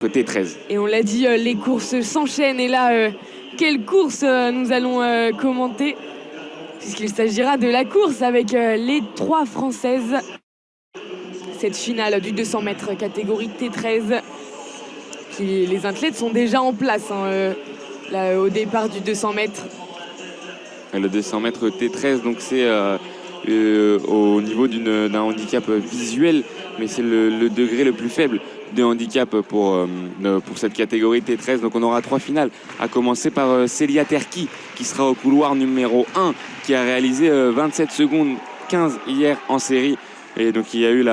côté 13. Et on l'a dit, les courses s'enchaînent. Et là, quelle course nous allons commenter, puisqu'il s'agira de la course avec les 3 Françaises. Cette finale du 200 mètres catégorie T13. Les athlètes sont déjà en place là, au départ du 200 mètres. Le 200 mètres T13, donc c'est au niveau d'un handicap visuel, mais c'est le degré le plus faible de handicap pour cette catégorie T13. Donc on aura 3 finales, à commencer par Célia Terki, qui sera au couloir numéro 1, qui a réalisé 27 secondes 15 hier en série. Et donc il y a eu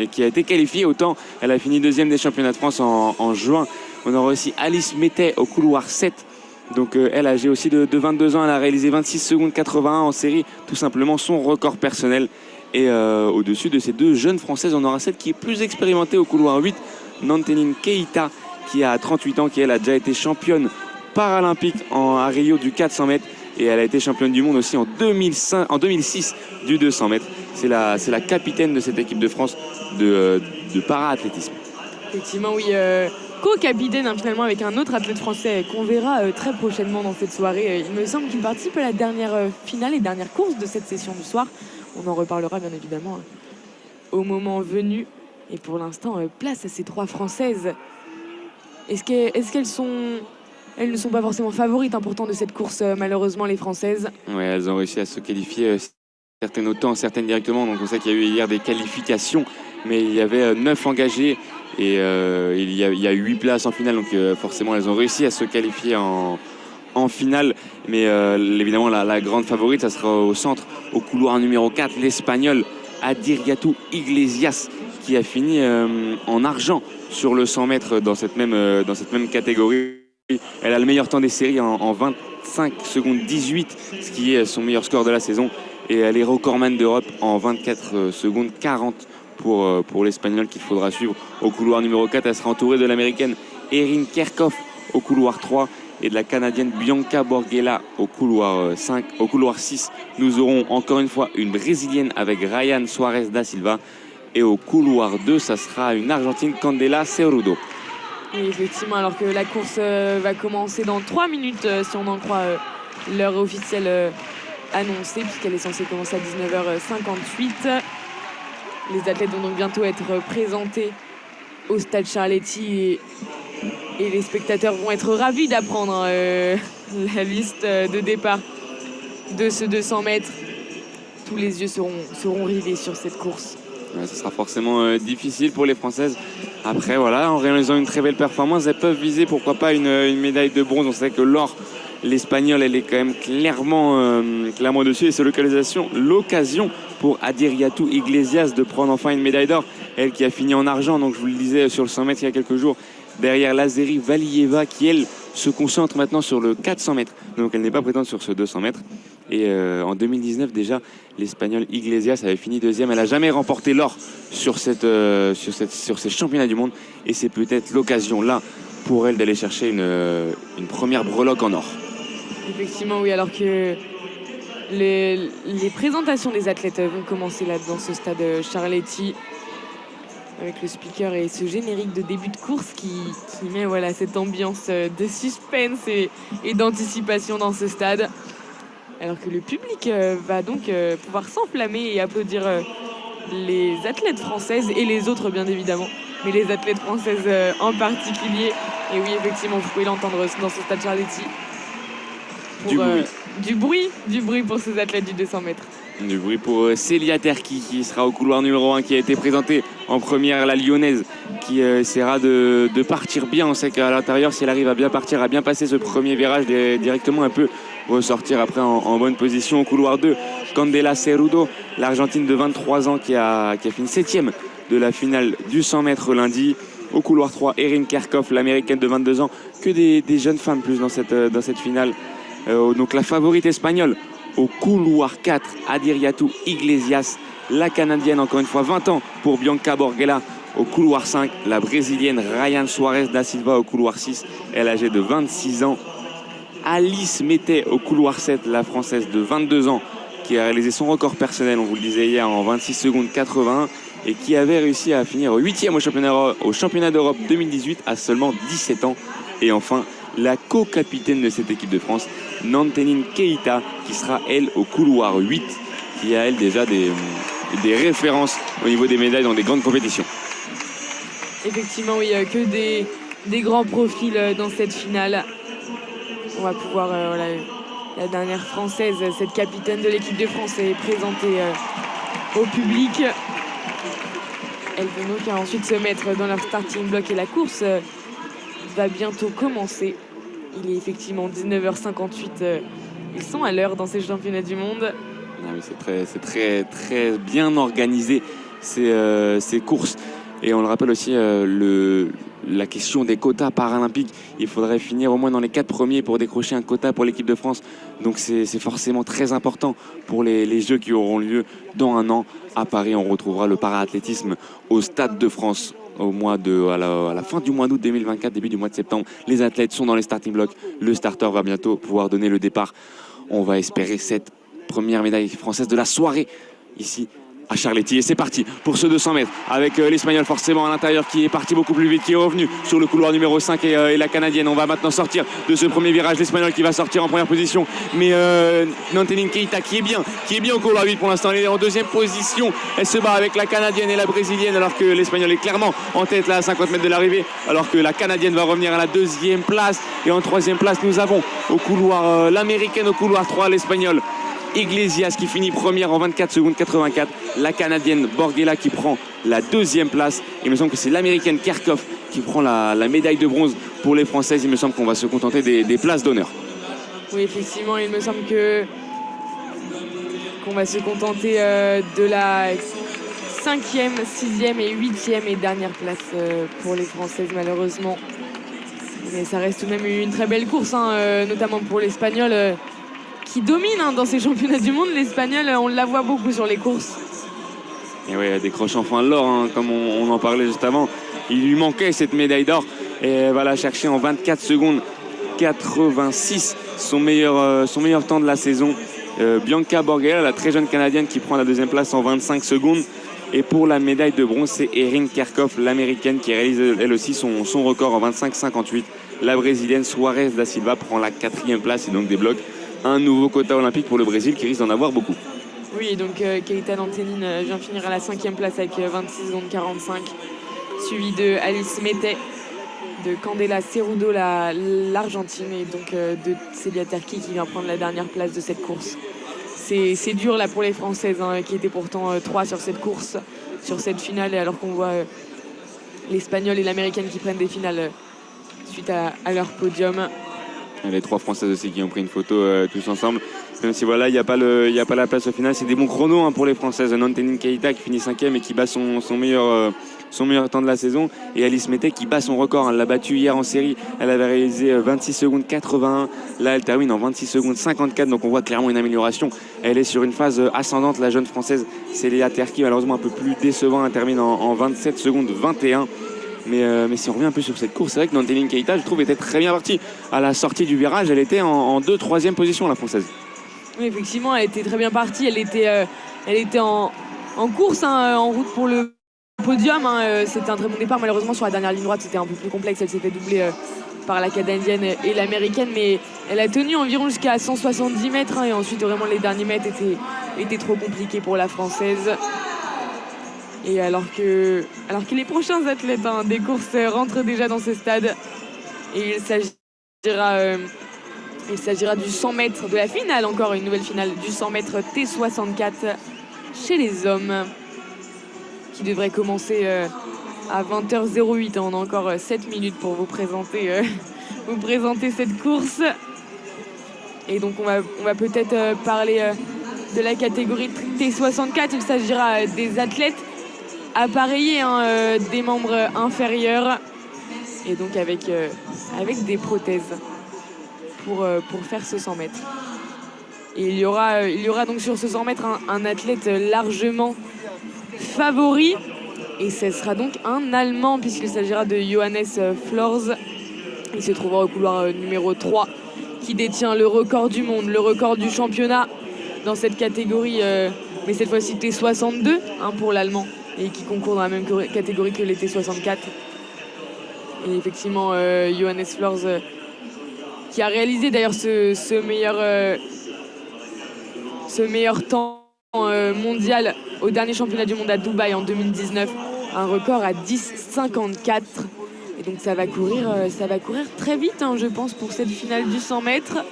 qui a été qualifiée au temps. Elle a fini 2e des championnats de France en juin. On aura aussi Alice Mettet au couloir 7. Donc elle, âgée aussi de 22 ans, elle a réalisé 26 secondes 81 en série, tout simplement son record personnel. Et au-dessus de ces 2 jeunes Françaises, on aura celle qui est plus expérimentée au couloir 8, Nantenine Keita, qui a 38 ans, qui elle a déjà été championne paralympique à Rio du 400 mètres. Et elle a été championne du monde aussi en 2006 du 200 mètres. C'est la capitaine de cette équipe de France de para-athlétisme. Effectivement, oui. Co-capitaine finalement avec un autre athlète français qu'on verra très prochainement dans cette soirée. Il me semble qu'il participe à la dernière finale et dernière course de cette session du soir. On en reparlera bien évidemment au moment venu. Et pour l'instant, place à ces 3 Françaises. Est-ce qu'elles elles ne sont pas forcément favorites pourtant de cette course, malheureusement, les Françaises? Oui, elles ont réussi à se qualifier, certaines au temps, certaines directement. Donc on sait qu'il y a eu hier des qualifications, mais il y avait 9 engagés et il y a 8 places en finale. Donc forcément, elles ont réussi à se qualifier en finale. Mais évidemment, la grande favorite, ça sera au centre, au couloir numéro 4, l'Espagnol Adiriatu Iglesias, qui a fini en argent sur le 100 mètres dans cette même catégorie. Elle a le meilleur temps des séries en 25 secondes 18, ce qui est son meilleur score de la saison. Et elle est recordman d'Europe en 24 secondes 40 pour l'Espagnol qu'il faudra suivre. Au couloir numéro 4, elle sera entourée de l'Américaine Erin Kerkhoff au couloir 3 et de la Canadienne Bianca Borghella au couloir 5. Au couloir 6, nous aurons encore une fois une Brésilienne avec Ryan Suarez da Silva. Et au couloir 2, ça sera une Argentine, Candela Cerrudo. Oui, effectivement, alors que la course va commencer dans 3 minutes, si on en croit l'heure officielle annoncée, puisqu'elle est censée commencer à 19h58. Les athlètes vont donc bientôt être présentés au stade Charletti et les spectateurs vont être ravis d'apprendre la liste de départ de ce 200 mètres. Tous les yeux seront rivés sur cette course. Ce sera forcément difficile pour les Françaises. Après, voilà, en réalisant une très belle performance, elles peuvent viser pourquoi pas une médaille de bronze. On sait que l'or, l'Espagnol, elle est quand même clairement dessus. Et c'est l'occasion pour Adiriatu Iglesias de prendre enfin une médaille d'or. Elle qui a fini en argent, donc je vous le disais sur le 100 mètres il y a quelques jours, derrière Lazeri Valieva qui, elle, se concentre maintenant sur le 400 mètres. Donc elle n'est pas présente sur ce 200 mètres. Et en 2019 déjà, l'Espagnol Iglesias avait fini 2e. Elle n'a jamais remporté l'or sur ces championnats du monde. Et c'est peut-être l'occasion là pour elle d'aller chercher une première breloque en or. Effectivement, oui, alors que les présentations des athlètes vont commencer là dans ce stade Charletti avec le speaker et ce générique de début de course qui met cette ambiance de suspense et d'anticipation dans ce stade. Alors que le public va donc pouvoir s'enflammer et applaudir les athlètes françaises et les autres bien évidemment, mais les athlètes françaises en particulier. Et oui, effectivement, vous pouvez l'entendre dans ce stade Charletti. Du bruit pour ces athlètes du 200 mètres. Du bruit pour Célia Terki qui sera au couloir numéro 1, qui a été présentée en première, la lyonnaise, qui essaiera de partir bien. On sait qu'à l'intérieur, si elle arrive à bien partir, à bien passer ce premier virage directement, elle peut ressortir après en bonne position. Au couloir 2, Candela Cerrudo, l'Argentine de 23 ans qui a fini 7e de la finale du 100 mètres lundi. Au couloir 3, Erin Kerkhoff, l'Américaine de 22 ans. Que des jeunes femmes plus dans cette finale. Donc la favorite espagnole. Au couloir 4, Adiriatu Iglesias, la Canadienne, encore une fois 20 ans pour Bianca Borghella. Au couloir 5, la Brésilienne Ryan Suarez da Silva. Au couloir 6, elle âgée de 26 ans. Alice Mettet au couloir 7, la Française de 22 ans qui a réalisé son record personnel, on vous le disait hier, en 26 secondes 81. et qui avait réussi à finir 8e au championnat d'Europe 2018 à seulement 17 ans. Et enfin, la co-capitaine de cette équipe de France, Nantenine Keita, qui sera elle au couloir 8, qui a elle déjà des références au niveau des médailles dans des grandes compétitions. Effectivement, oui, que des grands profils dans cette finale. On va pouvoir, voilà, la dernière française, cette capitaine de l'équipe de France est présentée au public. Elles vont donc ensuite se mettre dans leur starting block et la course va bientôt commencer. Il est effectivement 19h58. Ils sont à l'heure dans ces championnats du monde. Ah oui, c'est très bien organisé ces courses. Et on le rappelle aussi, la question des quotas paralympiques. Il faudrait finir au moins dans les 4 premiers pour décrocher un quota pour l'équipe de France. Donc c'est forcément très important pour les Jeux qui auront lieu dans un an. À Paris, on retrouvera le para-athlétisme au Stade de France à la fin du mois d'août 2024, début du mois de septembre. Les athlètes sont dans les starting blocks. Le starter va bientôt pouvoir donner le départ. On va espérer cette première médaille française de la soirée ici à Charletti. Et c'est parti pour ce 200 mètres avec l'Espagnol forcément à l'intérieur qui est parti beaucoup plus vite, qui est revenu sur le couloir numéro 5 et la Canadienne. On va maintenant sortir de ce premier virage. L'Espagnol qui va sortir en première position. Mais Nantenine Keita qui est bien au couloir 8 pour l'instant. Elle est en deuxième position. Elle se bat avec la Canadienne et la Brésilienne alors que l'Espagnol est clairement en tête là à 50 mètres de l'arrivée. Alors que la Canadienne va revenir à la deuxième place. Et en troisième place, nous avons au couloir l'Américaine au couloir 3, l'Espagnol Iglesias qui finit première en 24 secondes 84. La Canadienne Borghella qui prend la deuxième place. Il me semble que c'est l'Américaine Kerkhoff qui prend la médaille de bronze pour les Françaises. Il me semble qu'on va se contenter des places d'honneur. Oui, effectivement, il me semble qu'on va se contenter de la 5e, 6e et 8e et dernière place pour les Françaises malheureusement. Mais ça reste tout de même une très belle course, notamment pour l'Espagnol qui domine dans ces championnats du monde. L'Espagnol, on la voit beaucoup sur les courses. Et oui, elle décroche enfin l'or, comme on en parlait juste avant. Il lui manquait cette médaille d'or et elle va la chercher en 24 secondes 86, son meilleur temps de la saison. Bianca Borghella, la très jeune Canadienne qui prend la deuxième place en 25 secondes. Et pour la médaille de bronze, c'est Erin Kerkhoff, l'Américaine, qui réalise elle aussi son record en 25-58. La Brésilienne Suarez da Silva prend la 4e place et donc débloque un nouveau quota olympique pour le Brésil qui risque d'en avoir beaucoup. Oui, donc Keita Nantenine vient finir à la 5e place avec 26 secondes 45, suivi de Alice Mettey, de Candela Cerudo, l'Argentine, et donc de Celia Terki qui vient prendre la dernière place de cette course. C'est dur là pour les Françaises qui étaient pourtant 3 sur cette course, sur cette finale, et alors qu'on voit l'Espagnol et l'Américaine qui prennent des finales suite à leur podium. Les 3 Françaises aussi qui ont pris une photo tous ensemble. Même si voilà, il n'y a pas la place au final. C'est des bons chronos pour les Françaises. Nantenine Keita qui finit 5e et qui bat son meilleur temps de la saison. Et Alice Mettey qui bat son record. Elle l'a battu hier en série. Elle avait réalisé 26 secondes 81. Là, elle termine en 26 secondes 54. Donc on voit clairement une amélioration. Elle est sur une phase ascendante. La jeune Française Celia Terki, malheureusement un peu plus décevant. Elle termine en 27 secondes 21. Mais si on revient un peu sur cette course, c'est vrai que Nantenine Keita, je trouve, était très bien partie. À la sortie du virage, elle était en 2-3e position, la Française. Oui, effectivement, elle était très bien partie. Elle était en course, en route pour le podium. C'était un très bon départ. Malheureusement, sur la dernière ligne droite, c'était un peu plus complexe. Elle s'est fait doubler par la Canadienne et l'Américaine. Mais elle a tenu environ jusqu'à 170 mètres. Et ensuite, vraiment, les derniers mètres étaient trop compliqués pour la Française. Et alors que les prochains athlètes des courses rentrent déjà dans ce stade. Et il s'agira du 100 mètres, de la finale, encore une nouvelle finale du 100 mètres T64 chez les hommes, qui devrait commencer à 20h08. On a encore 7 minutes pour vous présenter cette course. Et donc on va peut-être parler de la catégorie T64. Il s'agira des athlètes appareillés, des membres inférieurs, et donc avec des prothèses pour faire ce 100 mètres. Et il y aura donc sur ce 100 mètres un athlète largement favori, et ce sera donc un Allemand puisqu'il s'agira de Johannes Flors. Il se trouvera au couloir numéro 3, qui détient le record du monde, le record du championnat dans cette catégorie, mais cette fois-ci T62 pour l'Allemand. et qui concourt dans la même catégorie que les T64. Et effectivement, Johannes Flors qui a réalisé d'ailleurs ce meilleur temps mondial au dernier championnat du monde à Dubaï en 2019, un record à 10,54. Et donc ça va courir très vite, hein, je pense, pour cette finale du 100 mètres.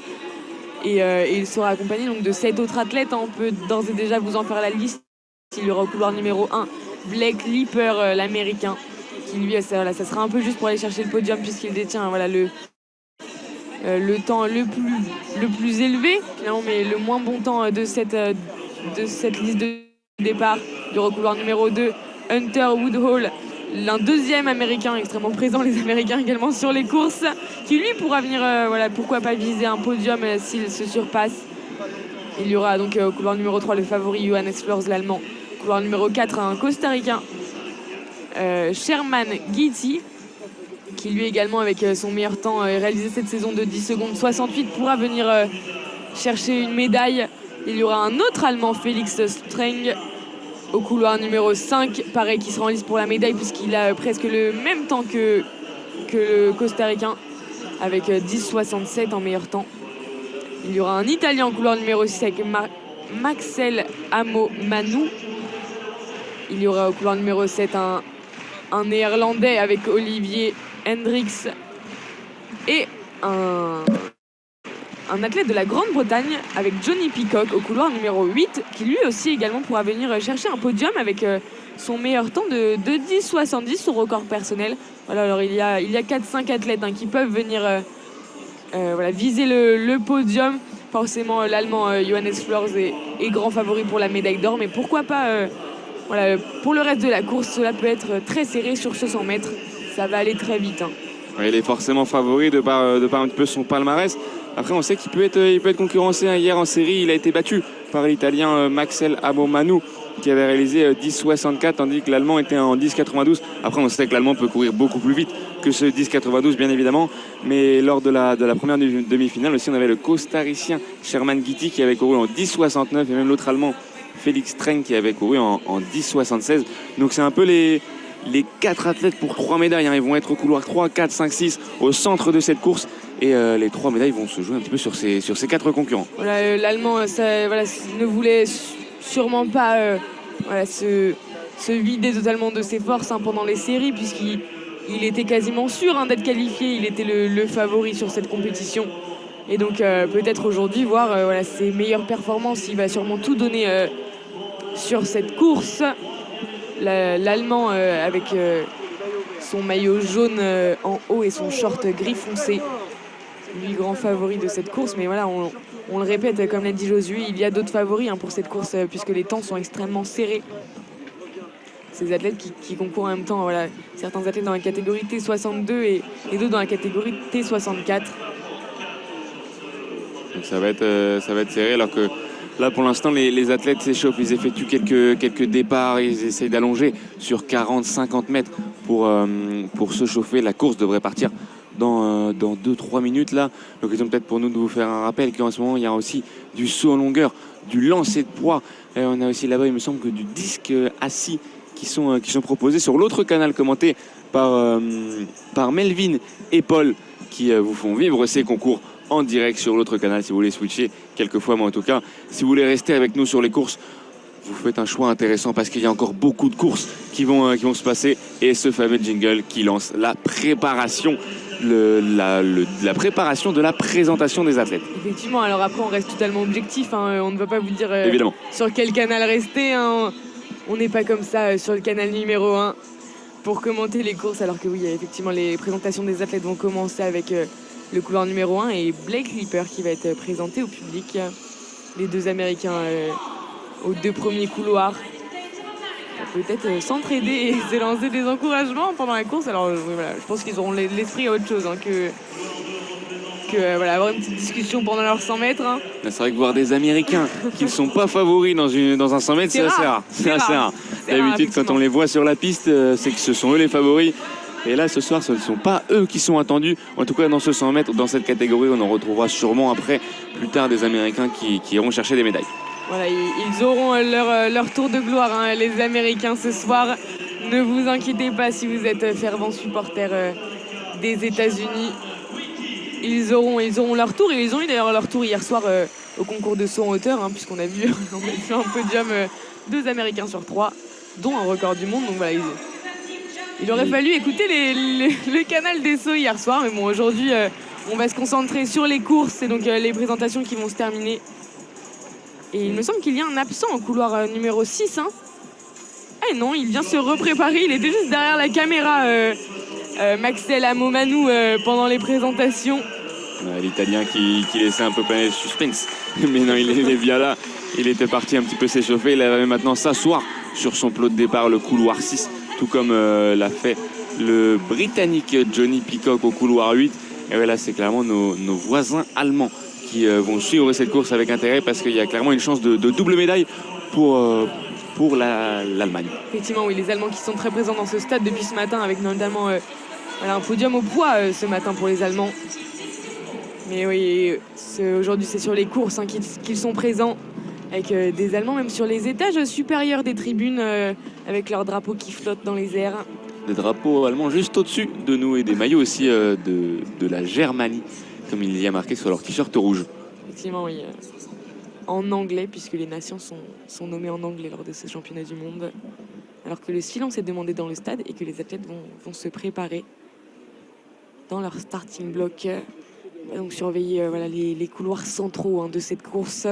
Et il sera accompagné donc de 7 autres athlètes, hein. On peut d'ores et déjà vous en faire la liste. Il y aura au couloir numéro 1 Blake Leeper, l'américain, qui lui, ça sera un peu juste pour aller chercher le podium puisqu'il détient le temps le plus élevé, finalement, mais le moins bon temps de cette liste de départ. Il y aura au couloir numéro 2 Hunter Woodhall, l'un deuxième américain extrêmement présent, les Américains également sur les courses, qui lui pourra venir, pourquoi pas viser un podium s'il se surpasse. Il y aura donc au couloir numéro 3 le favori Johannes Flors, l'Allemand. Couloir numéro 4, un Costa-Ricain, Sherman Gitti, qui lui également, avec son meilleur temps réalisé cette saison de 10 secondes 68, pourra venir chercher une médaille. Il y aura un autre Allemand, Félix Streng, au couloir numéro 5, pareil, qui sera en lice pour la médaille puisqu'il a presque le même temps que le Costa-Ricain, avec 10,67 en meilleur temps. Il y aura un Italien au couloir numéro 6 avec Maxel Amo-Manu. Il y aura au couloir numéro 7 un Néerlandais avec Olivier Hendricks et un athlète de la Grande-Bretagne avec Johnny Peacock au couloir numéro 8, qui lui aussi également pourra venir chercher un podium avec son meilleur temps de 10,70, son record personnel. Voilà, alors il y a 4-5 athlètes, hein, qui peuvent venir viser le podium. Forcément, l'Allemand Johannes Flors est grand favori pour la médaille d'or, mais pourquoi pas pour le reste de la course, cela peut être très serré sur ce 100 mètres. Ça va aller très vite, hein. Ouais, il est forcément favori de par un petit peu son palmarès. Après, on sait qu'il peut être concurrencé, hein. Hier en série, il a été battu par l'Italien Maxel Amo-Manu, qui avait réalisé 10,64, tandis que l'Allemand était en 10,92. Après, on sait que l'Allemand peut courir beaucoup plus vite que ce 10,92, bien évidemment. Mais lors de la première demi-finale aussi, on avait le Costa-Ricien Sherman Gitti qui avait couru en 10,69, et même l'autre Allemand, Félix Streng, qui avait couru en 10,76. Donc c'est un peu les 4 athlètes pour 3 médailles, hein. Ils vont être au couloir 3, 4, 5, 6 au centre de cette course. Et les 3 médailles vont se jouer un petit peu sur ces 4 concurrents. Voilà, l'Allemand ne voulait sûrement pas se vider totalement de ses forces, hein, pendant les séries, puisqu'il était quasiment sûr, hein, d'être qualifié. Il était le favori sur cette compétition. Et donc peut-être aujourd'hui voir ses meilleures performances. Il va sûrement tout donner sur cette course. L'Allemand avec son maillot jaune en haut et son short gris foncé, lui grand favori de cette course. Mais voilà, on le répète, comme l'a dit Josué, il y a d'autres favoris, hein, pour cette course, puisque les temps sont extrêmement serrés. Ces athlètes qui concourent en même temps, voilà, certains athlètes dans la catégorie T62 et d'autres dans la catégorie T64. Donc ça va être serré, alors que là pour l'instant les athlètes s'échauffent, ils effectuent quelques départs, ils essayent d'allonger sur 40-50 mètres pour se chauffer. La course devrait partir dans 2-3 minutes là. L'occasion peut-être pour nous de vous faire un rappel qu'en ce moment il y a aussi du saut en longueur, du lancer de poids. On a aussi là-bas, il me semble, que du disque assis qui sont proposés sur l'autre canal commenté par Melvin et Paul, qui vous font vivre ces concours en direct sur l'autre canal si vous voulez switcher quelquefois. Mais en tout cas, si vous voulez rester avec nous sur les courses, vous faites un choix intéressant parce qu'il y a encore beaucoup de courses qui vont se passer, et ce fameux jingle qui lance la préparation la préparation de la présentation des athlètes. Effectivement, alors après on reste totalement objectif, hein. On ne va pas vous dire évidemment sur quel canal rester, hein. On n'est pas comme ça sur le canal numéro 1 pour commenter les courses, alors que oui, effectivement les présentations des athlètes vont commencer avec le couloir numéro 1 et Blake Leeper qui va être présenté au public. Les 2 Américains aux 2 premiers couloirs. Peut-être s'entraider et se lancer des encouragements pendant la course. Alors voilà, je pense qu'ils auront l'esprit à autre chose, hein, que avoir une petite discussion pendant leurs 100 mètres. Hein. C'est vrai que voir des Américains qui ne sont pas favoris dans un 100 mètres, c'est assez rare. C'est assez rare. D'habitude, quand on les voit sur la piste, c'est que ce sont eux les favoris. Et là, ce soir, ce ne sont pas eux qui sont attendus. En tout cas, dans ce 100 mètres, dans cette catégorie, on en retrouvera sûrement après, plus tard, des Américains qui iront chercher des médailles. Voilà, ils auront leur tour de gloire, hein, les Américains, ce soir. Ne vous inquiétez pas si vous êtes fervent supporter des États-Unis. Ils auront leur tour, et ils ont eu d'ailleurs leur tour hier soir au concours de saut en hauteur, hein, puisqu'on a vu, on a vu un podium 2 Américains sur 3, dont un record du monde. Donc voilà, il aurait fallu écouter le canal des sauts hier soir, mais bon, aujourd'hui, on va se concentrer sur les courses et donc les présentations qui vont se terminer. Et il me semble qu'il y a un absent au couloir numéro 6. Hein. Ah non, il vient se repréparer, il était juste derrière la caméra, Maxel Amomanou, pendant les présentations. L'Italien qui laissait un peu planer le suspense, mais non, il est bien là. Il était parti un petit peu s'échauffer, il va maintenant s'asseoir sur son plot de départ, le couloir 6, tout comme l'a fait le Britannique Johnny Peacock au couloir 8. Et voilà, c'est clairement nos voisins allemands qui vont suivre cette course avec intérêt, parce qu'il y a clairement une chance de double médaille pour l'Allemagne. Effectivement, oui, les Allemands qui sont très présents dans ce stade depuis ce matin, avec notamment un podium au poids ce matin pour les Allemands. Mais oui, aujourd'hui c'est sur les courses, hein, qu'ils sont présents, avec des Allemands même sur les étages supérieurs des tribunes, avec leurs drapeaux qui flottent dans les airs. Des drapeaux allemands juste au-dessus de nous, et des maillots aussi de la Germanie, comme il y a marqué sur leur t-shirt rouge. Effectivement, oui. En anglais, puisque les nations sont nommées en anglais lors de ce championnat du monde. Alors que le silence est demandé dans le stade et que les athlètes vont se préparer dans leur starting block. Donc surveiller voilà, les couloirs centraux, hein, de cette course.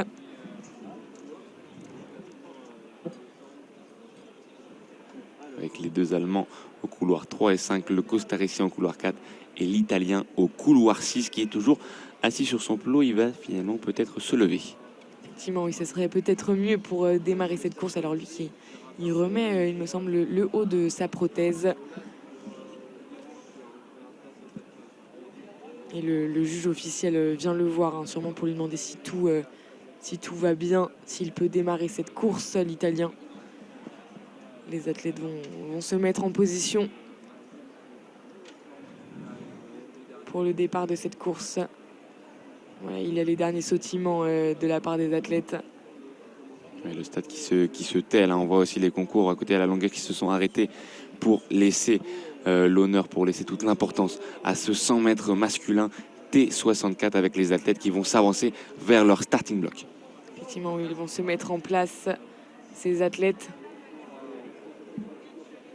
Avec les deux Allemands au couloir 3 et 5, le Costaricien au couloir 4 et l'Italien au couloir 6, qui est toujours assis sur son plot. Il va finalement peut-être se lever. Effectivement, oui, ça serait peut-être mieux pour démarrer cette course. Alors lui, il remet, il me semble, le haut de sa prothèse. Et le juge officiel vient le voir, hein, sûrement pour lui demander si tout va bien, s'il peut démarrer cette course, l'Italien. Les athlètes vont se mettre en position pour le départ de cette course. Voilà, il y a les derniers sautillements de la part des athlètes. Le stade qui se tait, là, on voit aussi les concours à côté à la longueur qui se sont arrêtés pour laisser l'honneur, pour laisser toute l'importance à ce 100 mètres masculin T64, avec les athlètes qui vont s'avancer vers leur starting block. Effectivement, oui, ils vont se mettre en place, ces athlètes,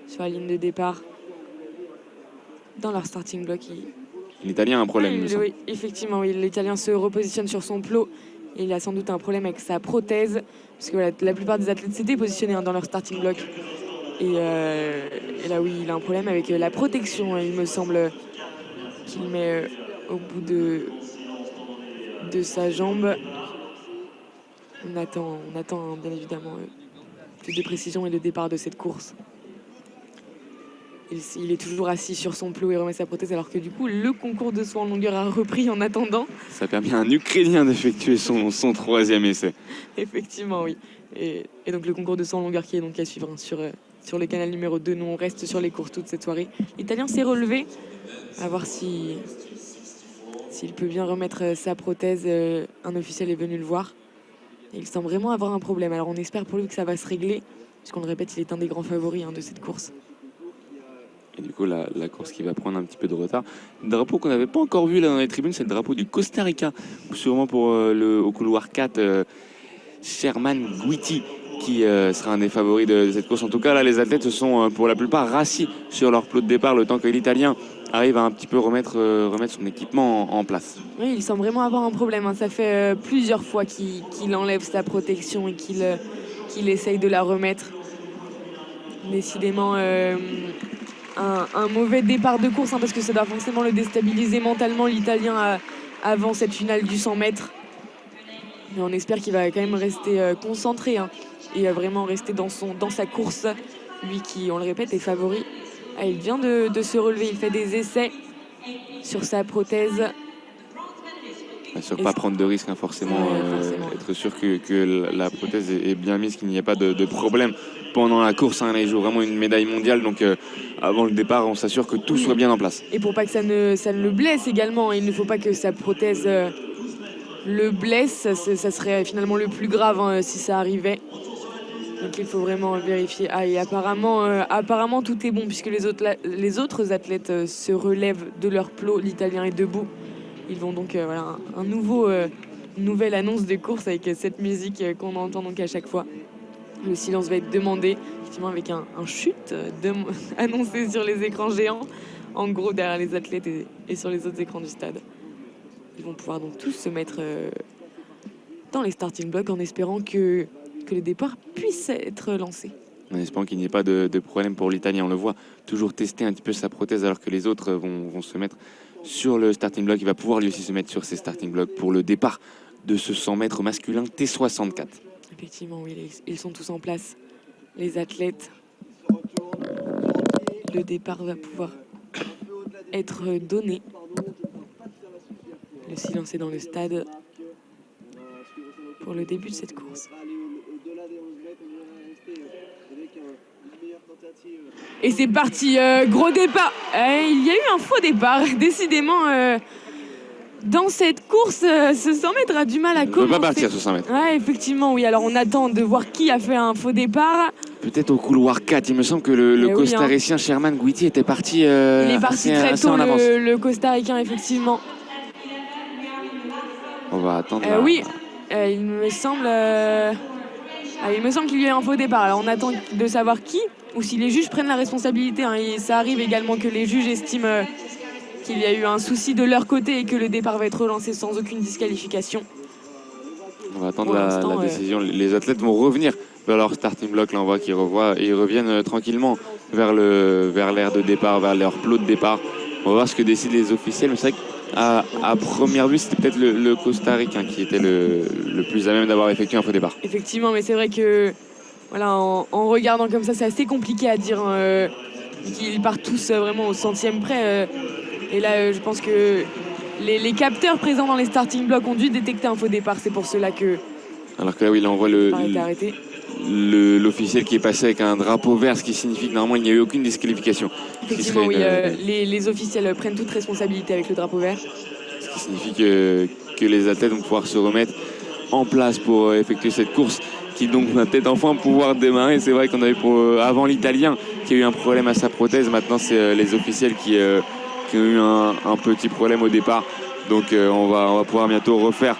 sur la ligne de départ, dans leur starting block. L'Italien a un problème. Oui, effectivement, oui, l'Italien se repositionne sur son plot. Et il a sans doute un problème avec sa prothèse, parce que voilà, la plupart des athlètes s'étaient positionnés, hein, dans leur starting block. Et là, oui, il a un problème avec la protection, il me semble, qu'il met au bout de sa jambe. On attend bien évidemment plus de précision et le départ de cette course. Il est toujours assis sur son plot et remet sa prothèse, alors que du coup, le concours de saut en longueur a repris en attendant. Ça permet à un Ukrainien d'effectuer son troisième essai. Effectivement, oui. Et donc le concours de saut en longueur qui est donc à suivre, hein, sur le canal numéro 2. Nous, on reste sur les courses toute cette soirée. L'Italien s'est relevé. À voir s'il peut bien remettre sa prothèse. Un officiel est venu le voir. Et il semble vraiment avoir un problème. Alors on espère pour lui que ça va se régler, puisqu'on le répète, il est un des grands favoris, hein, de cette course. Et du coup, la course qui va prendre un petit peu de retard. Le drapeau qu'on n'avait pas encore vu là dans les tribunes, c'est le drapeau du Costa Rica. Sûrement pour au couloir 4, Sherman Guiti, qui sera un des favoris de cette course. En tout cas, là, les athlètes se sont pour la plupart rassis sur leur plot de départ, le temps que l'Italien arrive à un petit peu remettre son équipement en place. Oui, il semble vraiment avoir un problème, hein. Ça fait plusieurs fois qu'il enlève sa protection et qu'il essaye de la remettre. Décidément, un mauvais départ de course, hein, parce que ça doit forcément le déstabiliser mentalement, l'Italien, avant cette finale du 100 mètres. Mais on espère qu'il va quand même rester concentré, hein, et vraiment rester dans sa course. Lui qui, on le répète, est favori. Ah, il vient de se relever, il fait des essais sur sa prothèse. Bien sûr, pas prendre de risques, hein, forcément, être sûr que la prothèse est bien mise, qu'il n'y ait pas de problème pendant la course, hein. Là, il joue vraiment une médaille mondiale, donc avant le départ, on s'assure que tout soit bien en place. Et pour pas que ça ne le blesse également, il ne faut pas que sa prothèse le blesse, ça serait finalement le plus grave hein, si ça arrivait. Donc il faut vraiment vérifier. Ah, et apparemment tout est bon puisque les autres athlètes se relèvent de leur plot. L'Italien est debout. Ils vont donc voilà, une nouvelle annonce de course avec cette musique qu'on entend donc à chaque fois. Le silence va être demandé, effectivement avec un chute annoncé sur les écrans géants, en gros derrière les athlètes et sur les autres écrans du stade. Ils vont pouvoir donc tous se mettre dans les starting blocks en espérant que le départ puisse être lancé. En espérant qu'il n'y ait pas de problème pour l'Italien. On le voit toujours tester un petit peu sa prothèse alors que les autres vont se mettre sur le starting block. Il va pouvoir lui aussi se mettre sur ses starting blocks pour le départ de ce 100 mètres masculin T64. Effectivement, oui, ils sont tous en place. Les athlètes. Le départ va pouvoir être donné. Le silence est dans le stade pour le début de cette course. Et c'est parti, gros départ. Il y a eu un faux départ, décidément. Dans cette course, ce 100 mètres a du mal à commencer. On ne peut pas partir ce 100 mètres. Ouais, effectivement, oui. Alors on attend de voir qui a fait un faux départ. Peut-être au couloir 4. Il me semble que le costaricien Sherman Guiti était parti. Il est parti très tôt, en avance. Le costaricain, effectivement. On va attendre. Oui, il me semble qu'il y a eu un faux départ. Alors on attend de savoir qui, ou si les juges prennent la responsabilité. Hein. Et ça arrive également que les juges estiment qu'il y a eu un souci de leur côté et que le départ va être relancé sans aucune disqualification. On va attendre la décision. Les athlètes vont revenir vers leur starting block. Là, on voit qu'ils reviennent tranquillement vers l'aire de départ, vers leur plot de départ. On va voir ce que décident les officiels. Mais c'est vrai qu'à première vue, c'était peut-être le costaricain qui était le plus à même d'avoir effectué un faux départ. Effectivement, mais c'est vrai que voilà, en regardant comme ça, c'est assez compliqué à dire. Qu'ils partent tous vraiment au centième près. Et là, je pense que les capteurs présents dans les starting blocks ont dû détecter un faux départ. C'est pour cela que... Alors que là, oui, là, on voit l'officiel qui est passé avec un drapeau vert, ce qui signifie que normalement, il n'y a eu aucune disqualification. Effectivement, oui, les officiels prennent toute responsabilité avec le drapeau vert. Ce qui signifie que les athlètes vont pouvoir se remettre en place pour effectuer cette course qui donc va peut-être enfin pouvoir démarrer. C'est vrai qu'on avait avant l'Italien qui a eu un problème à sa prothèse. Maintenant, c'est les officiels qui ont eu un petit problème au départ. Donc on va pouvoir bientôt refaire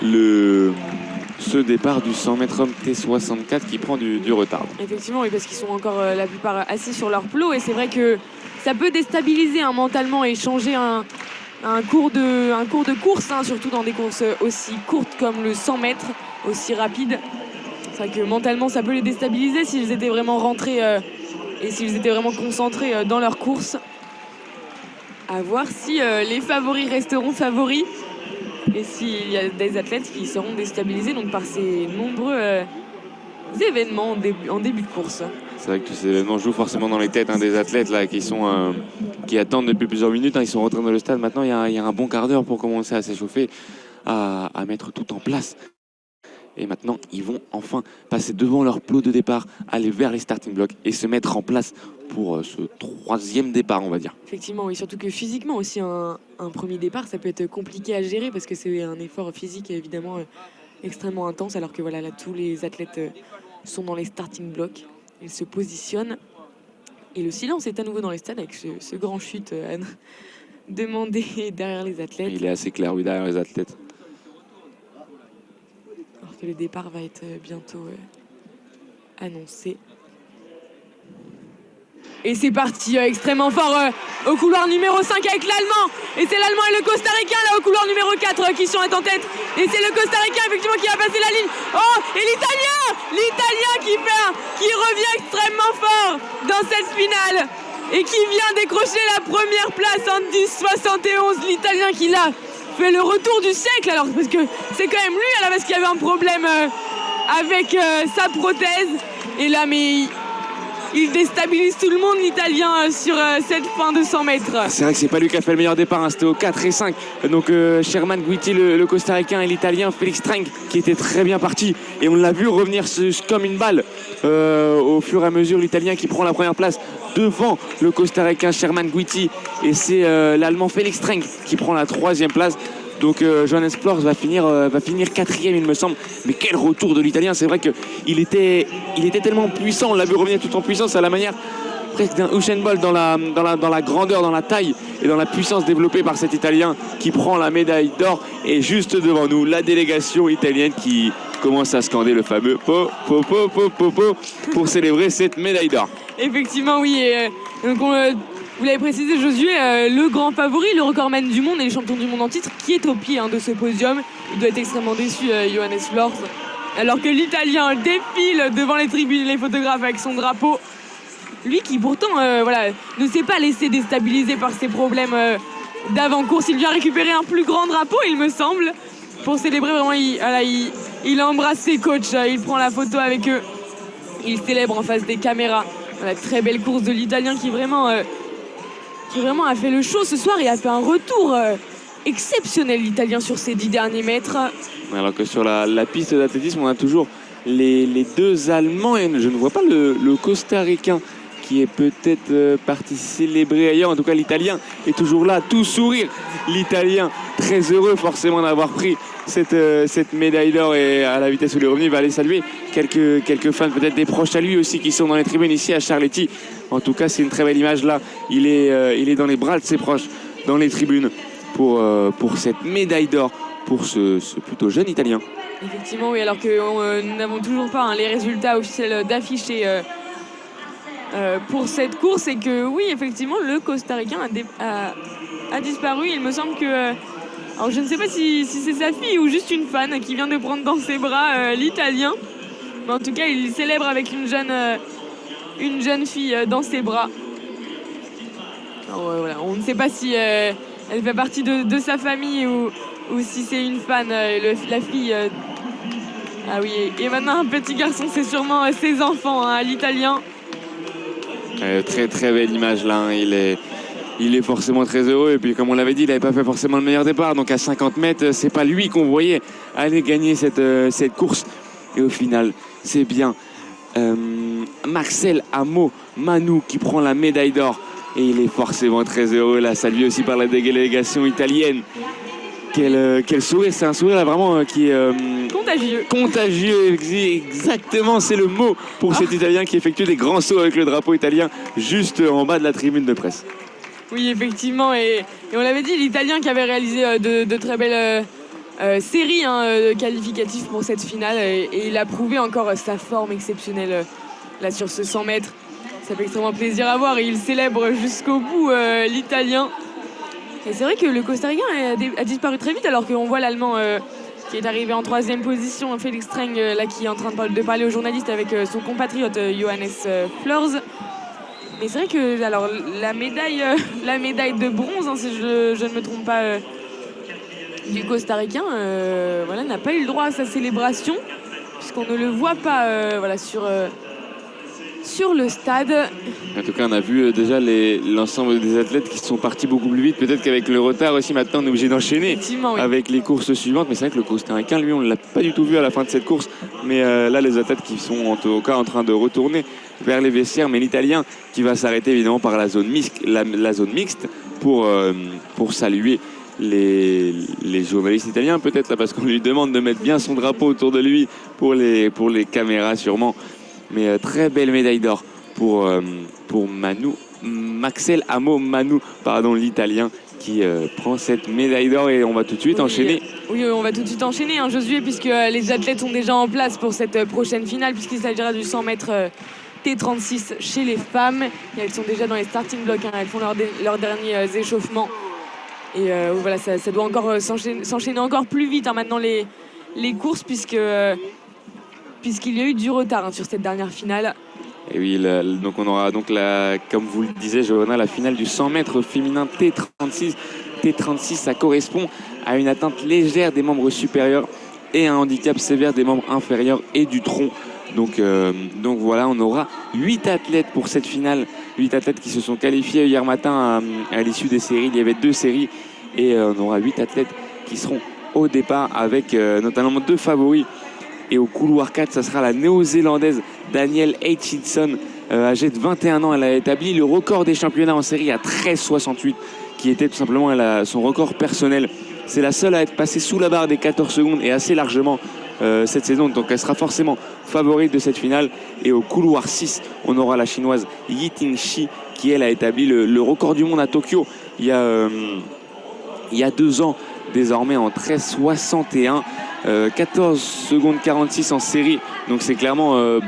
ce départ du 100 mètres homme T64 qui prend du retard. Effectivement, oui, parce qu'ils sont encore la plupart assis sur leur plot et c'est vrai que ça peut déstabiliser mentalement et changer un cours de course, hein, surtout dans des courses aussi courtes comme le 100 mètres, aussi rapides. C'est vrai que mentalement, ça peut les déstabiliser s'ils étaient vraiment rentrés et s'ils étaient vraiment concentrés dans leur course. À voir si les favoris resteront favoris et s'il y a des athlètes qui seront déstabilisés donc, par ces nombreux événements en début de course. C'est vrai que tous ces événements jouent forcément dans les têtes des athlètes là, qui attendent depuis plusieurs minutes. Ils sont rentrés dans le stade. Maintenant, il y a un bon quart d'heure pour commencer à s'échauffer, à mettre tout en place. Et maintenant, ils vont enfin passer devant leur plot de départ, aller vers les starting blocks et se mettre en place pour ce troisième départ, on va dire. Effectivement, oui, surtout que physiquement aussi, un premier départ, ça peut être compliqué à gérer parce que c'est un effort physique évidemment extrêmement intense, alors que voilà, là, tous les athlètes sont dans les starting blocks, ils se positionnent. Et le silence est à nouveau dans les stades avec ce grand chute demandé derrière les athlètes. Il est assez clair, oui, derrière les athlètes. Alors que le départ va être bientôt annoncé. Et c'est parti extrêmement fort au couloir numéro 5 avec l'Allemand. Et c'est l'Allemand et le Costaricain là au couloir numéro 4 qui sont en tête. Et c'est le Costaricain effectivement qui a passé la ligne. Oh, et l'Italien qui revient extrêmement fort dans cette finale. Et qui vient décrocher la première place en 10,71. L'Italien qui l'a fait le retour du siècle. Alors parce que c'est quand même lui à la base qui avait un problème avec sa prothèse. Et là mais... il déstabilise tout le monde, l'Italien, sur cette fin de 100 mètres. C'est vrai que c'est pas lui qui a fait le meilleur départ, c'était au 4 et 5. Donc Sherman Guiti, le costaricain, et l'Italien Félix Trenk qui était très bien parti. Et on l'a vu revenir comme une balle au fur et à mesure. L'Italien qui prend la première place devant le costaricain Sherman Guiti. Et c'est l'Allemand Félix Trenk qui prend la troisième place Donc Johannes Flors va finir quatrième, il me semble. Mais quel retour de l'Italien. C'est vrai qu'il était tellement puissant. On l'a vu revenir tout en puissance à la manière presque d'un Usain Bolt dans la grandeur, dans la taille et dans la puissance développée par cet Italien qui prend la médaille d'or. Et juste devant nous, la délégation italienne qui commence à scander le fameux po po po po po po pour célébrer cette médaille d'or. Effectivement, oui. Et, donc vous l'avez précisé, Josué, le grand favori, le recordman du monde et les champions du monde en titre, qui est au pied de ce podium. Il doit être extrêmement déçu, Johannes Flors. Alors que l'Italien défile devant les tribunes, les photographes avec son drapeau. Lui qui pourtant ne s'est pas laissé déstabiliser par ses problèmes d'avant-course. Il vient récupérer un plus grand drapeau, il me semble, pour célébrer. Vraiment, il embrasse ses coachs, il prend la photo avec eux. Il célèbre en face des caméras. Voilà, très belle course de l'Italien qui vraiment a fait le show ce soir et a fait un retour exceptionnel, l'Italien, sur ces 10 derniers mètres. Alors que sur la piste d'athlétisme, on a toujours les deux Allemands et je ne vois pas le Costa-Ricain qui est peut-être parti célébrer ailleurs. En tout cas, l'Italien est toujours là, tout sourire. L'Italien, très heureux forcément d'avoir pris cette médaille d'or, et à la vitesse où il est revenu, il va aller saluer quelques fans, peut-être des proches à lui aussi, qui sont dans les tribunes ici à Charletti. En tout cas, c'est une très belle image là. Il est dans les bras de ses proches, dans les tribunes, pour cette médaille d'or, pour ce plutôt jeune Italien. Effectivement, oui, alors que nous n'avons toujours pas les résultats officiels d'affichés pour cette course, et que oui, effectivement, le Costa-Ricain a disparu. Il me semble que... alors je ne sais pas si c'est sa fille ou juste une fan qui vient de prendre dans ses bras l'Italien. Mais en tout cas, il célèbre avec une jeune fille dans ses bras. Alors, voilà, on ne sait pas si elle fait partie de sa famille ou si c'est une fan, la fille. Ah oui, et maintenant un petit garçon, c'est sûrement ses enfants, l'Italien. Très très belle image là, hein. Il est forcément très heureux, et puis comme on l'avait dit, il n'avait pas fait forcément le meilleur départ, donc à 50 mètres, c'est pas lui qu'on voyait aller gagner cette course, et au final, c'est bien Marcel Amo Manu qui prend la médaille d'or, et il est forcément très heureux là, salué aussi par la délégation italienne. Quel sourire, c'est un sourire là vraiment qui est contagieux, exactement, c'est le mot pour cet Italien qui effectue des grands sauts avec le drapeau italien juste en bas de la tribune de presse. Oui, effectivement, et on l'avait dit, l'Italien qui avait réalisé de très belles séries qualificatives pour cette finale, et il a prouvé encore sa forme exceptionnelle là sur ce 100 mètres. Ça fait extrêmement plaisir à voir, et il célèbre jusqu'au bout l'Italien. Et c'est vrai que le Costa-Ricain a disparu très vite, alors qu'on voit l'Allemand qui est arrivé en 3e position, Félix Streng, là, qui est en train de parler aux journalistes avec son compatriote Johannes Flors. Mais c'est vrai que alors, la médaille de bronze, si je ne me trompe pas, du Costa-Ricain, n'a pas eu le droit à sa célébration, puisqu'on ne le voit pas sur le stade. En tout cas, on a vu déjà l'ensemble des athlètes qui sont partis beaucoup plus vite. Peut-être qu'avec le retard aussi, maintenant, on est obligé d'enchaîner avec les courses suivantes. Mais c'est vrai que le Costa-Ricain, lui, on ne l'a pas du tout vu à la fin de cette course. Mais là, les athlètes qui sont en tout cas en train de retourner vers les vestiaires. Mais l'Italien qui va s'arrêter évidemment par la zone mixte pour saluer les journalistes italiens, peut-être là, parce qu'on lui demande de mettre bien son drapeau autour de lui pour les caméras sûrement. Mais très belle médaille d'or pour Marcel Amo Manu, l'Italien qui prend cette médaille d'or, et on va tout de suite enchaîner. Oui, on va tout de suite enchaîner, Josué, puisque les athlètes sont déjà en place pour cette prochaine finale, puisqu'il s'agira du 100 mètres T36 chez les femmes. Et elles sont déjà dans les starting blocks, elles font leurs derniers échauffements. Et voilà, ça doit encore s'enchaîner encore plus vite maintenant les courses, puisqu'il y a eu du retard sur cette dernière finale. Et oui, donc on aura comme vous le disiez, Johanna, la finale du 100 mètres féminin T36. T36, ça correspond à une atteinte légère des membres supérieurs et un handicap sévère des membres inférieurs et du tronc. Donc voilà, on aura 8 athlètes pour cette finale. 8 athlètes qui se sont qualifiés hier matin à l'issue des séries. Il y avait 2 séries, et on aura 8 athlètes qui seront au départ avec notamment 2 favoris. Et au couloir 4, ça sera la néo-zélandaise Danielle Hutchinson, âgée de 21 ans. Elle a établi le record des championnats en série à 13,68, qui était tout simplement son record personnel C'est la seule à être passée sous la barre des 14 secondes et assez largement cette saison. Donc elle sera forcément favorite de cette finale. Et au couloir 6, on aura la chinoise Yi Tingxi qui, elle, a établi le record du monde à Tokyo il y a 2 ans, désormais en 13,61. 14 secondes 46 en série. Donc c'est clairement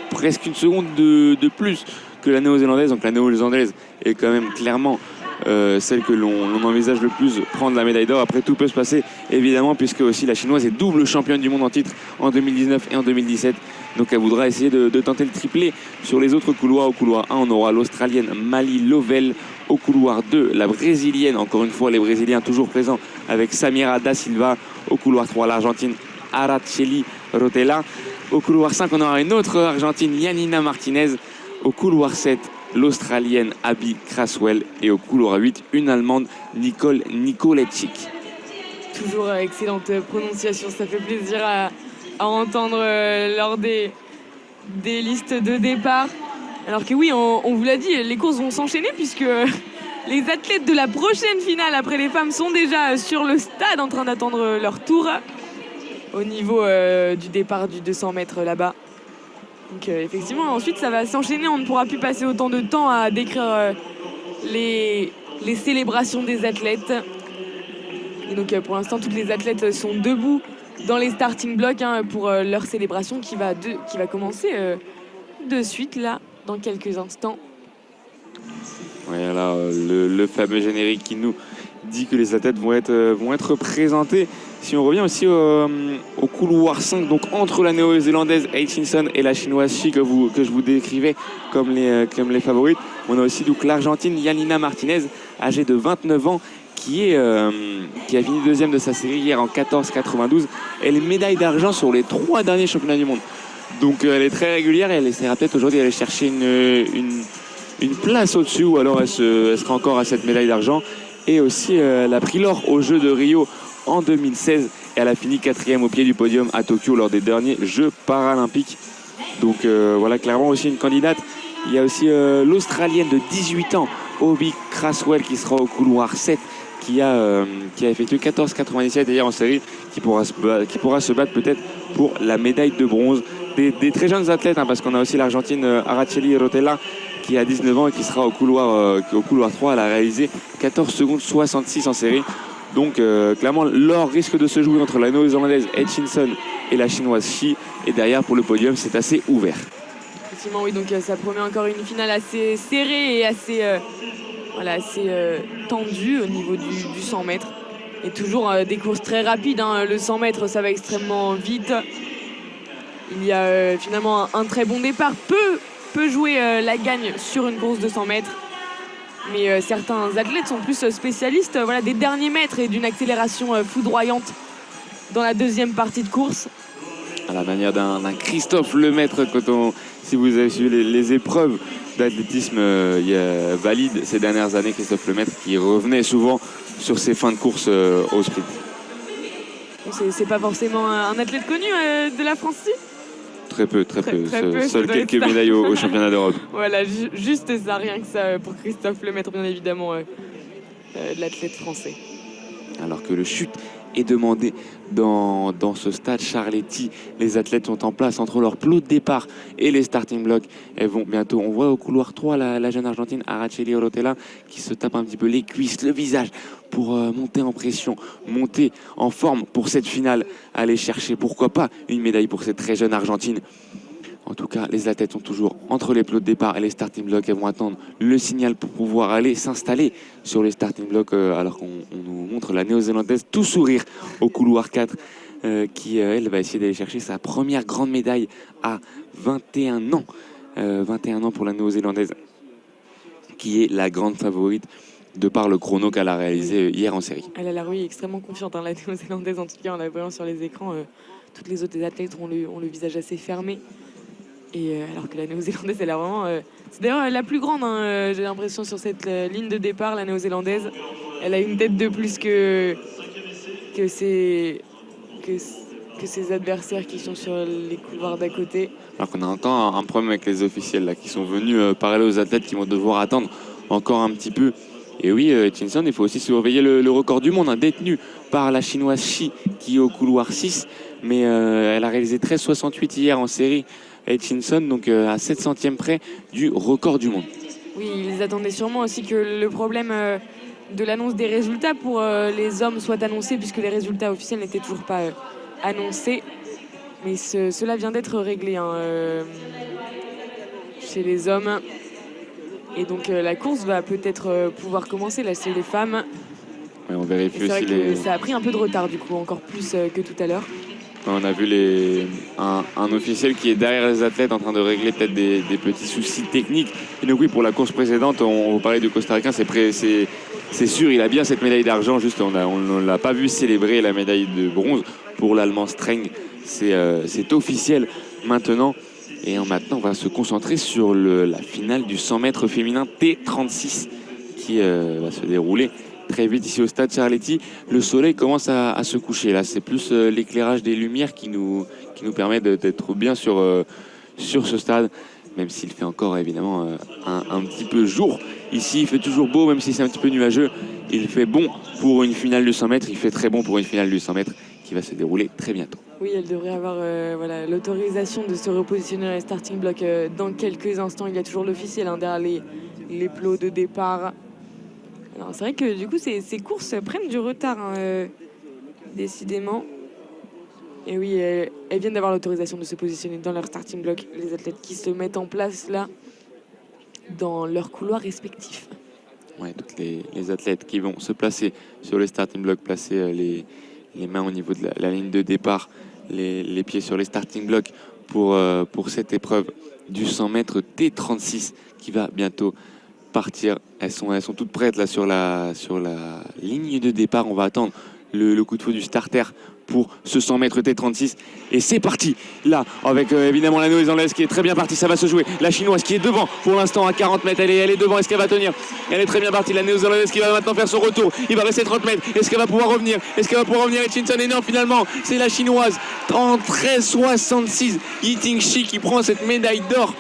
presque une seconde de plus que la néo-zélandaise. Donc la néo-zélandaise est quand même clairement celle que l'on envisage le plus prendre la médaille d'or. Après, tout peut se passer évidemment, puisque aussi la chinoise est double championne du monde en titre en 2019 et en 2017. Donc elle voudra essayer de tenter le triplé sur les autres couloirs. Au couloir 1, on aura l'Australienne Mali Lovell. Au couloir 2, la Brésilienne, encore une fois les Brésiliens toujours présents avec Samira Da Silva. Au couloir 3, l'Argentine Araceli Rotella. Au couloir 5, on aura une autre Argentine, Yanina Martinez. Au couloir 7, l'Australienne Abby Craswell. Et au couloir 8, une Allemande, Nicole Nikolajczyk. Toujours excellente prononciation, ça fait plaisir à entendre lors des listes de départ. Alors que oui, on vous l'a dit, les courses vont s'enchaîner puisque les athlètes de la prochaine finale après les femmes sont déjà sur le stade en train d'attendre leur tour au niveau du départ du 200 mètres là-bas. Donc effectivement, ensuite ça va s'enchaîner, on ne pourra plus passer autant de temps à décrire les célébrations des athlètes. Et donc pour l'instant, toutes les athlètes sont debout dans les starting blocks pour leur célébration qui va commencer de suite là, dans quelques instants. Voilà le fameux générique qui nous dit que les athlètes vont être présentés. Si on revient aussi au couloir 5, donc entre la néo-zélandaise Hutchinson et la chinoise Shi que je vous décrivais comme les favorites, on a aussi donc l'Argentine Yanina Martinez, âgée de 29 ans, qui a fini deuxième de sa série hier en 14,92. Elle est médaille d'argent sur les 3 derniers championnats du monde. Donc elle est très régulière et elle essaiera peut-être aujourd'hui d'aller chercher une place au-dessus, ou alors elle sera encore à cette médaille d'argent. Et aussi elle a pris l'or aux Jeux de Rio en 2016 et elle a fini 4e au pied du podium à Tokyo lors des derniers Jeux paralympiques. Donc voilà, clairement aussi une candidate. Il y a aussi l'Australienne de 18 ans, Abby Craswell, qui sera au couloir 7, qui a effectué 14,97 hier en série, qui pourra se battre peut-être pour la médaille de bronze. Des très jeunes athlètes, parce qu'on a aussi l'Argentine Araceli Rotella qui a 19 ans et qui sera au couloir 3. Elle a réalisé 14 secondes 66 en série. Donc clairement, l'or risque de se jouer entre la néo-zélandaise Hutchinson et la chinoise Shi. Et derrière, pour le podium, c'est assez ouvert. Effectivement, oui, donc ça promet encore une finale assez serrée et assez tendue au niveau du 100 mètres. Et toujours des courses très rapides. Le 100 mètres, ça va extrêmement vite. Il y a finalement un très bon départ. Peut jouer la gagne sur une course de 100 mètres. Mais certains athlètes sont plus spécialistes des derniers mètres et d'une accélération foudroyante dans la deuxième partie de course. À la manière d'un Christophe Lemaître, si vous avez suivi les épreuves d'athlétisme valide ces dernières années, Christophe Lemaître qui revenait souvent sur ses fins de course au sprint. C'est pas forcément un athlète connu de la France, si ? Très peu. Seules quelques médailles au championnat d'Europe. Voilà, juste ça, rien que ça pour Christophe Lemaître, bien évidemment, l'athlète français. Alors que le chute est demandé dans ce stade Charletti. Les athlètes sont en place entre leur plot de départ et les starting blocks. Elles vont bientôt, on voit au couloir 3 la jeune Argentine Araceli Rotella qui se tape un petit peu les cuisses, le visage pour monter en pression, monter en forme pour cette finale, aller chercher pourquoi pas une médaille pour cette très jeune Argentine. En tout cas, les athlètes sont toujours entre les plots de départ et les starting blocks. Elles vont attendre le signal pour pouvoir aller s'installer sur les starting blocks alors qu'on nous montre la néo-zélandaise tout sourire au couloir 4 qui, elle, va essayer d'aller chercher sa première grande médaille à 21 ans. 21 ans pour la néo-zélandaise qui est la grande favorite de par le chrono qu'elle a réalisé hier en série. Elle a l'air extrêmement confiante, la néo-zélandaise, en tout cas en la voyant sur les écrans. Toutes les autres athlètes ont le visage assez fermé. Et alors que la néo-zélandaise, elle a vraiment... c'est d'ailleurs la plus grande, j'ai l'impression, sur cette ligne de départ, la néo-zélandaise. Elle a une tête de plus que ses adversaires qui sont sur les couloirs d'à côté. Alors qu'on a encore un problème avec les officiels là, qui sont venus parler aux athlètes qui vont devoir attendre encore un petit peu. Et oui, Hutchinson, il faut aussi surveiller le record du monde, hein, détenu par la chinoise Shi, qui est au couloir 6. Mais elle a réalisé 13,68 hier en série, Hutchinson, donc à 7 centièmes près du record du monde. Oui, ils attendaient sûrement aussi que le problème de l'annonce des résultats pour les hommes soit annoncé, puisque les résultats officiels n'étaient toujours pas annoncés. Mais cela vient d'être réglé hein, chez les hommes. Et donc la course va peut-être pouvoir commencer. Là, c'est les femmes. Ouais, on vérifie c'est vrai aussi que ça a pris un peu de retard, du coup, encore plus que tout à l'heure. On a vu un officiel qui est derrière les athlètes en train de régler peut-être des petits soucis techniques. Et donc oui, pour la course précédente, on vous parlait du Costa-Ricain, c'est sûr, il a bien cette médaille d'argent. Juste, on ne l'a pas vu célébrer la médaille de bronze. Pour l'Allemand Streng, c'est officiel maintenant. Et maintenant, on va se concentrer sur la finale du 100 mètres féminin T36 qui va se dérouler très vite ici au stade Charletti. Le soleil commence à se coucher. Là, c'est plus l'éclairage des lumières qui nous permet d'être bien sur ce stade, même s'il fait encore évidemment un petit peu jour. Ici, il fait toujours beau, même si c'est un petit peu nuageux. Il fait bon pour une finale du 100 mètres. Il fait très bon pour une finale du 100 mètres qui va se dérouler très bientôt. Oui, elle devrait avoir l'autorisation de se repositionner dans les starting blocks dans quelques instants. Il y a toujours l'officiel hein, derrière les plots de départ. Alors, c'est vrai que du coup, ces courses prennent du retard, hein, décidément. Et oui, elles viennent d'avoir l'autorisation de se positionner dans leur starting block. Les athlètes qui se mettent en place là, dans leur couloir respectif. Ouais, toutes les athlètes qui vont se placer sur les starting blocks, placer les mains au niveau de la ligne de départ, les pieds sur les starting blocks pour cette épreuve du 100 mètres T36 qui va bientôt partir. Elles sont toutes prêtes là sur la ligne de départ. On va attendre le coup de feu du starter pour ce 100 mètres T36 et c'est parti là avec évidemment la néo-zélandaise qui est très bien partie. Ça va se jouer, la chinoise qui est devant pour l'instant à 40 mètres, elle est devant. Est-ce qu'elle va tenir? Elle est très bien partie, la néo-zélandaise qui va maintenant faire son retour. Il va rester 30 mètres, est-ce qu'elle va pouvoir revenir? Hutchinson est non, finalement c'est la chinoise en 13,66 Yiting Shi qui prend cette médaille d'or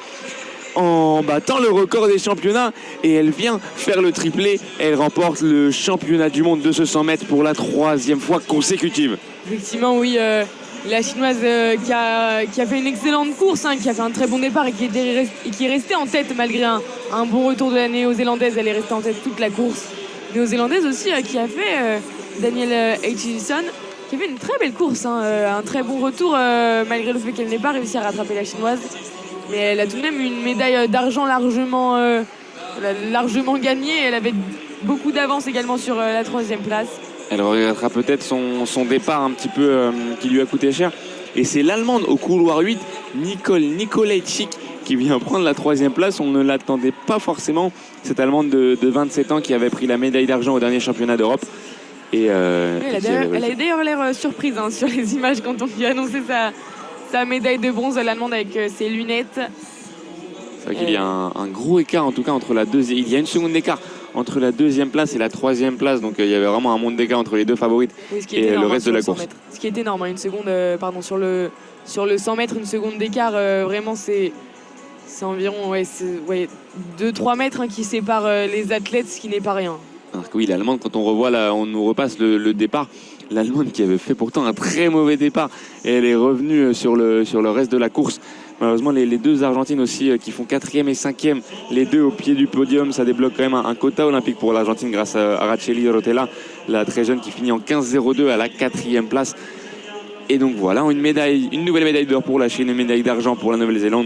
en battant le record des championnats et elle vient faire le triplé. Elle remporte le championnat du monde de ce 100 mètres pour la 3e fois consécutive. Effectivement, oui, la chinoise qui a fait une excellente course, hein, qui a fait un très bon départ et qui est restée en tête malgré un bon retour de la néo-zélandaise. Elle est restée en tête toute la course. Néo-zélandaise aussi qui a fait Danielle Hutchinson, qui a fait une très belle course, hein, un très bon retour malgré le fait qu'elle n'ait pas réussi à rattraper la chinoise. Mais elle a tout de même une médaille d'argent largement gagnée. Elle avait beaucoup d'avance également sur la 3e place. Elle regrettera peut-être son départ un petit peu qui lui a coûté cher. Et c'est l'Allemande au couloir 8, Nicole Nikolajczyk, qui vient prendre la 3e place. On ne l'attendait pas forcément. Cette Allemande de 27 ans qui avait pris la médaille d'argent au dernier championnat d'Europe. Et, elle a d'ailleurs l'air surprise hein, sur les images quand on lui a annoncé sa médaille de bronze, l'Allemande avec ses lunettes. C'est vrai qu'il y a un gros écart en tout cas entre la deuxième. Il y a une seconde d'écart entre la 2e place et la 3e place. Donc il y avait vraiment un monde d'écart entre les deux favorites et le reste de la course. Ce qui est énorme, hein, une seconde, sur le 100 mètres, une seconde d'écart, vraiment c'est environ 2-3 mètres hein, qui séparent les athlètes, ce qui n'est pas rien. Alors que oui, l'Allemande, quand on revoit là, on nous repasse le départ. L'Allemande qui avait fait pourtant un très mauvais départ et elle est revenue sur le reste de la course. Malheureusement, les deux Argentines aussi qui font 4e et 5e, les deux au pied du podium, ça débloque quand même un quota olympique pour l'Argentine grâce à Araceli Rotella, la très jeune qui finit en 15,02 à la 4e place. Et donc voilà, une nouvelle médaille d'or pour la Chine, une médaille d'argent pour la Nouvelle-Zélande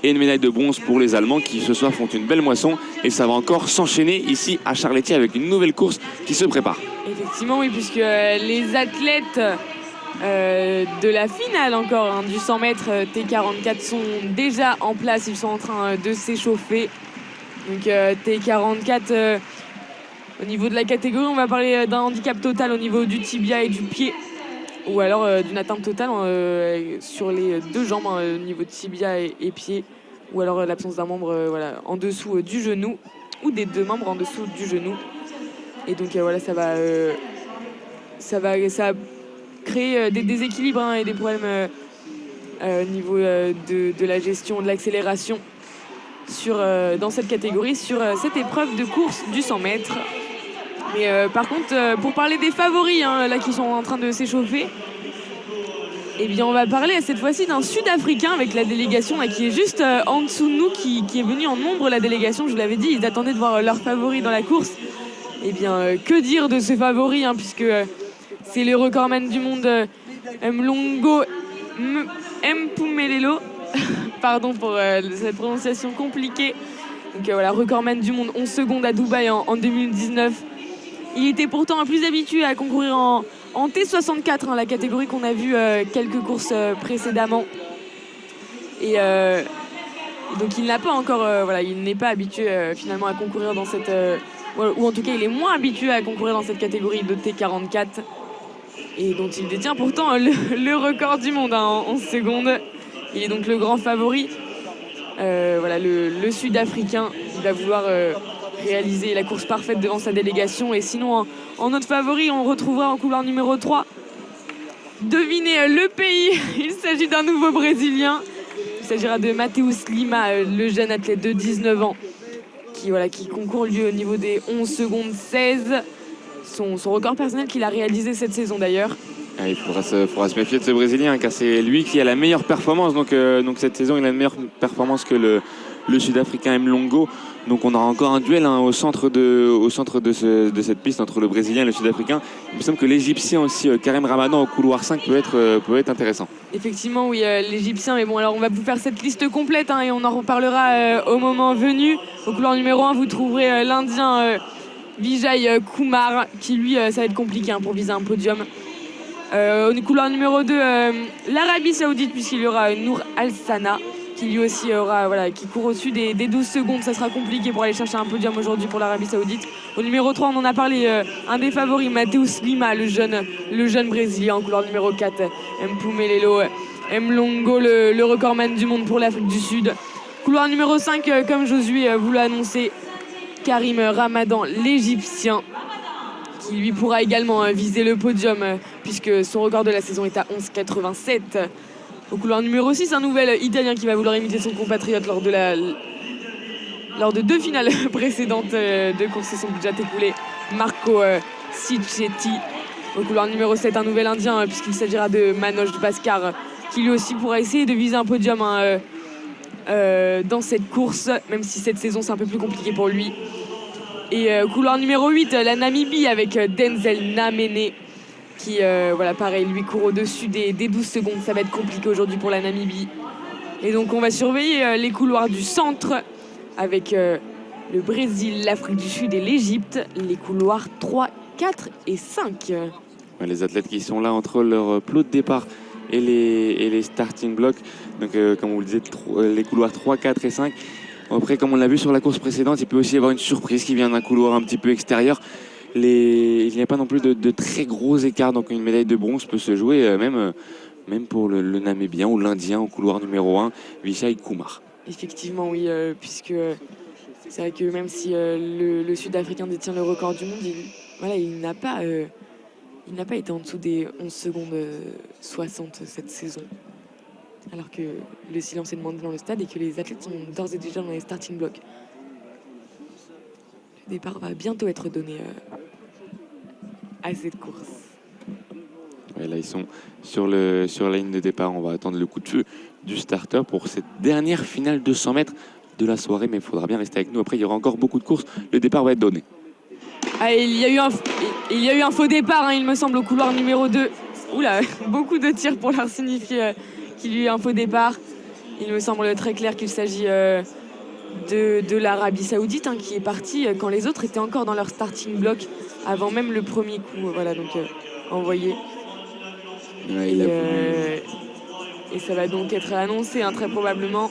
et une médaille de bronze pour les Allemands qui ce soir font une belle moisson. Et ça va encore s'enchaîner ici à Charletti avec une nouvelle course qui se prépare. Effectivement, oui, puisque les athlètes de la finale encore hein, du 100 mètres T44 sont déjà en place. Ils sont en train de s'échauffer. Donc T44, au niveau de la catégorie, on va parler d'un handicap total au niveau du tibia et du pied. Ou alors d'une atteinte totale sur les deux jambes, hein, au niveau de tibia et pied. Ou alors l'absence d'un membre en dessous du genou. Ou des deux membres en dessous du genou. Et donc ça va créer des déséquilibres hein, et des problèmes au niveau de la gestion de l'accélération dans cette catégorie, sur cette épreuve de course du 100 mètres. Mais par contre, pour parler des favoris, hein, là, qui sont en train de s'échauffer, eh bien, on va parler cette fois-ci d'un Sud-Africain avec la délégation là, qui est juste en dessous de nous, qui est venu en nombre, la délégation. Je vous l'avais dit, ils attendaient de voir leurs favoris dans la course. Eh bien, que dire de ce favori, hein, puisque c'est le recordman du monde Mlongo Mpumelelo. Pardon pour cette prononciation compliquée. Donc voilà, recordman du monde 11 secondes à Dubaï en 2019. Il était pourtant plus habitué à concourir en T64, hein, la catégorie qu'on a vue quelques courses précédemment. Et donc il n'a pas encore, il n'est pas habitué finalement à concourir dans cette, ou en tout cas il est moins habitué à concourir dans cette catégorie de T44, et dont il détient pourtant le record du monde, hein, en 11 secondes. Il est donc le grand favori. Le Sud-Africain, il va vouloir réaliser la course parfaite devant sa délégation. Et sinon, en notre favori, on retrouvera en couloir numéro 3. Devinez le pays. Il s'agit d'un nouveau Brésilien. Il s'agira de Matheus Lima, le jeune athlète de 19 ans qui concourt lui au niveau des 11 secondes 16. Son record personnel qu'il a réalisé cette saison d'ailleurs. Il faudra se méfier de ce Brésilien, car c'est lui qui a la meilleure performance. Donc cette saison, il a une meilleure performance que le Sud-Africain Mlongo. Donc on aura encore un duel, hein, au centre de cette piste entre le Brésilien et le Sud-Africain. Il me semble que l'Égyptien aussi, Karim Ramadan au couloir 5 peut être intéressant. Effectivement, oui, l'Égyptien. Mais bon, alors on va vous faire cette liste complète, hein, et on en reparlera au moment venu. Au couloir numéro 1, vous trouverez l'Indien Vijay Kumar, qui lui, ça va être compliqué, hein, pour viser un podium. Au couloir numéro 2, l'Arabie Saoudite, puisqu'il y aura Nour Al-Sana, qui lui aussi qui court au-dessus des 12 secondes. Ça sera compliqué pour aller chercher un podium aujourd'hui pour l'Arabie Saoudite. Au numéro 3, on en a parlé, un des favoris, Matheus Lima, le jeune Brésilien. En couloir numéro 4, Mpumelelo Mlongo, le recordman du monde pour l'Afrique du Sud. Couloir numéro 5, comme Josué vous l'a annoncé, Karim Ramadan, l'Égyptien, qui lui pourra également viser le podium, puisque son record de la saison est à 11,87. Au couloir numéro 6, un nouvel Italien qui va vouloir imiter son compatriote lors de 2 finales précédentes de courses qui sont déjà écoulées, Marco Cicchetti. Au couloir numéro 7, un nouvel Indien, puisqu'il s'agira de Manoj Bhaskar, qui lui aussi pourra essayer de viser un podium, dans cette course, même si cette saison c'est un peu plus compliqué pour lui. Et couloir numéro 8, la Namibie avec Denzel Namene, qui, pareil, lui court au-dessus des 12 secondes. Ça va être compliqué aujourd'hui pour la Namibie. Et donc on va surveiller les couloirs du centre avec le Brésil, l'Afrique du Sud et l'Égypte. Les couloirs 3, 4 et 5. Les athlètes qui sont là entre leur plot de départ et les starting blocks. Donc comme on vous le disait, les couloirs 3, 4 et 5. Après, comme on l'a vu sur la course précédente, il peut aussi y avoir une surprise qui vient d'un couloir un petit peu extérieur. Il n'y a pas non plus de très gros écarts, donc une médaille de bronze peut se jouer même pour le Namibien ou l'Indien au couloir numéro 1, Vijay Kumar. Effectivement, oui, puisque c'est vrai que même si le Sud-Africain détient le record du monde, il n'a pas été en dessous des 11 secondes 60 cette saison. Alors que le silence est demandé dans le stade et que les athlètes sont d'ores et déjà dans les starting blocks. Le départ va bientôt être donné à cette course. Ouais, là, ils sont sur la ligne de départ. On va attendre le coup de feu du starter pour cette dernière finale de 100 mètres de la soirée. Mais il faudra bien rester avec nous. Après, il y aura encore beaucoup de courses. Le départ va être donné. Il y a eu un faux départ, hein, il me semble, au couloir numéro 2. Oula, beaucoup de tirs pour leur signifier qu'il y a eu un faux départ. Il me semble très clair qu'il s'agit de l'Arabie Saoudite, hein, qui est partie quand les autres étaient encore dans leur starting block avant même le premier coup. Envoyé. Ouais, et ça va donc être annoncé, hein, très probablement.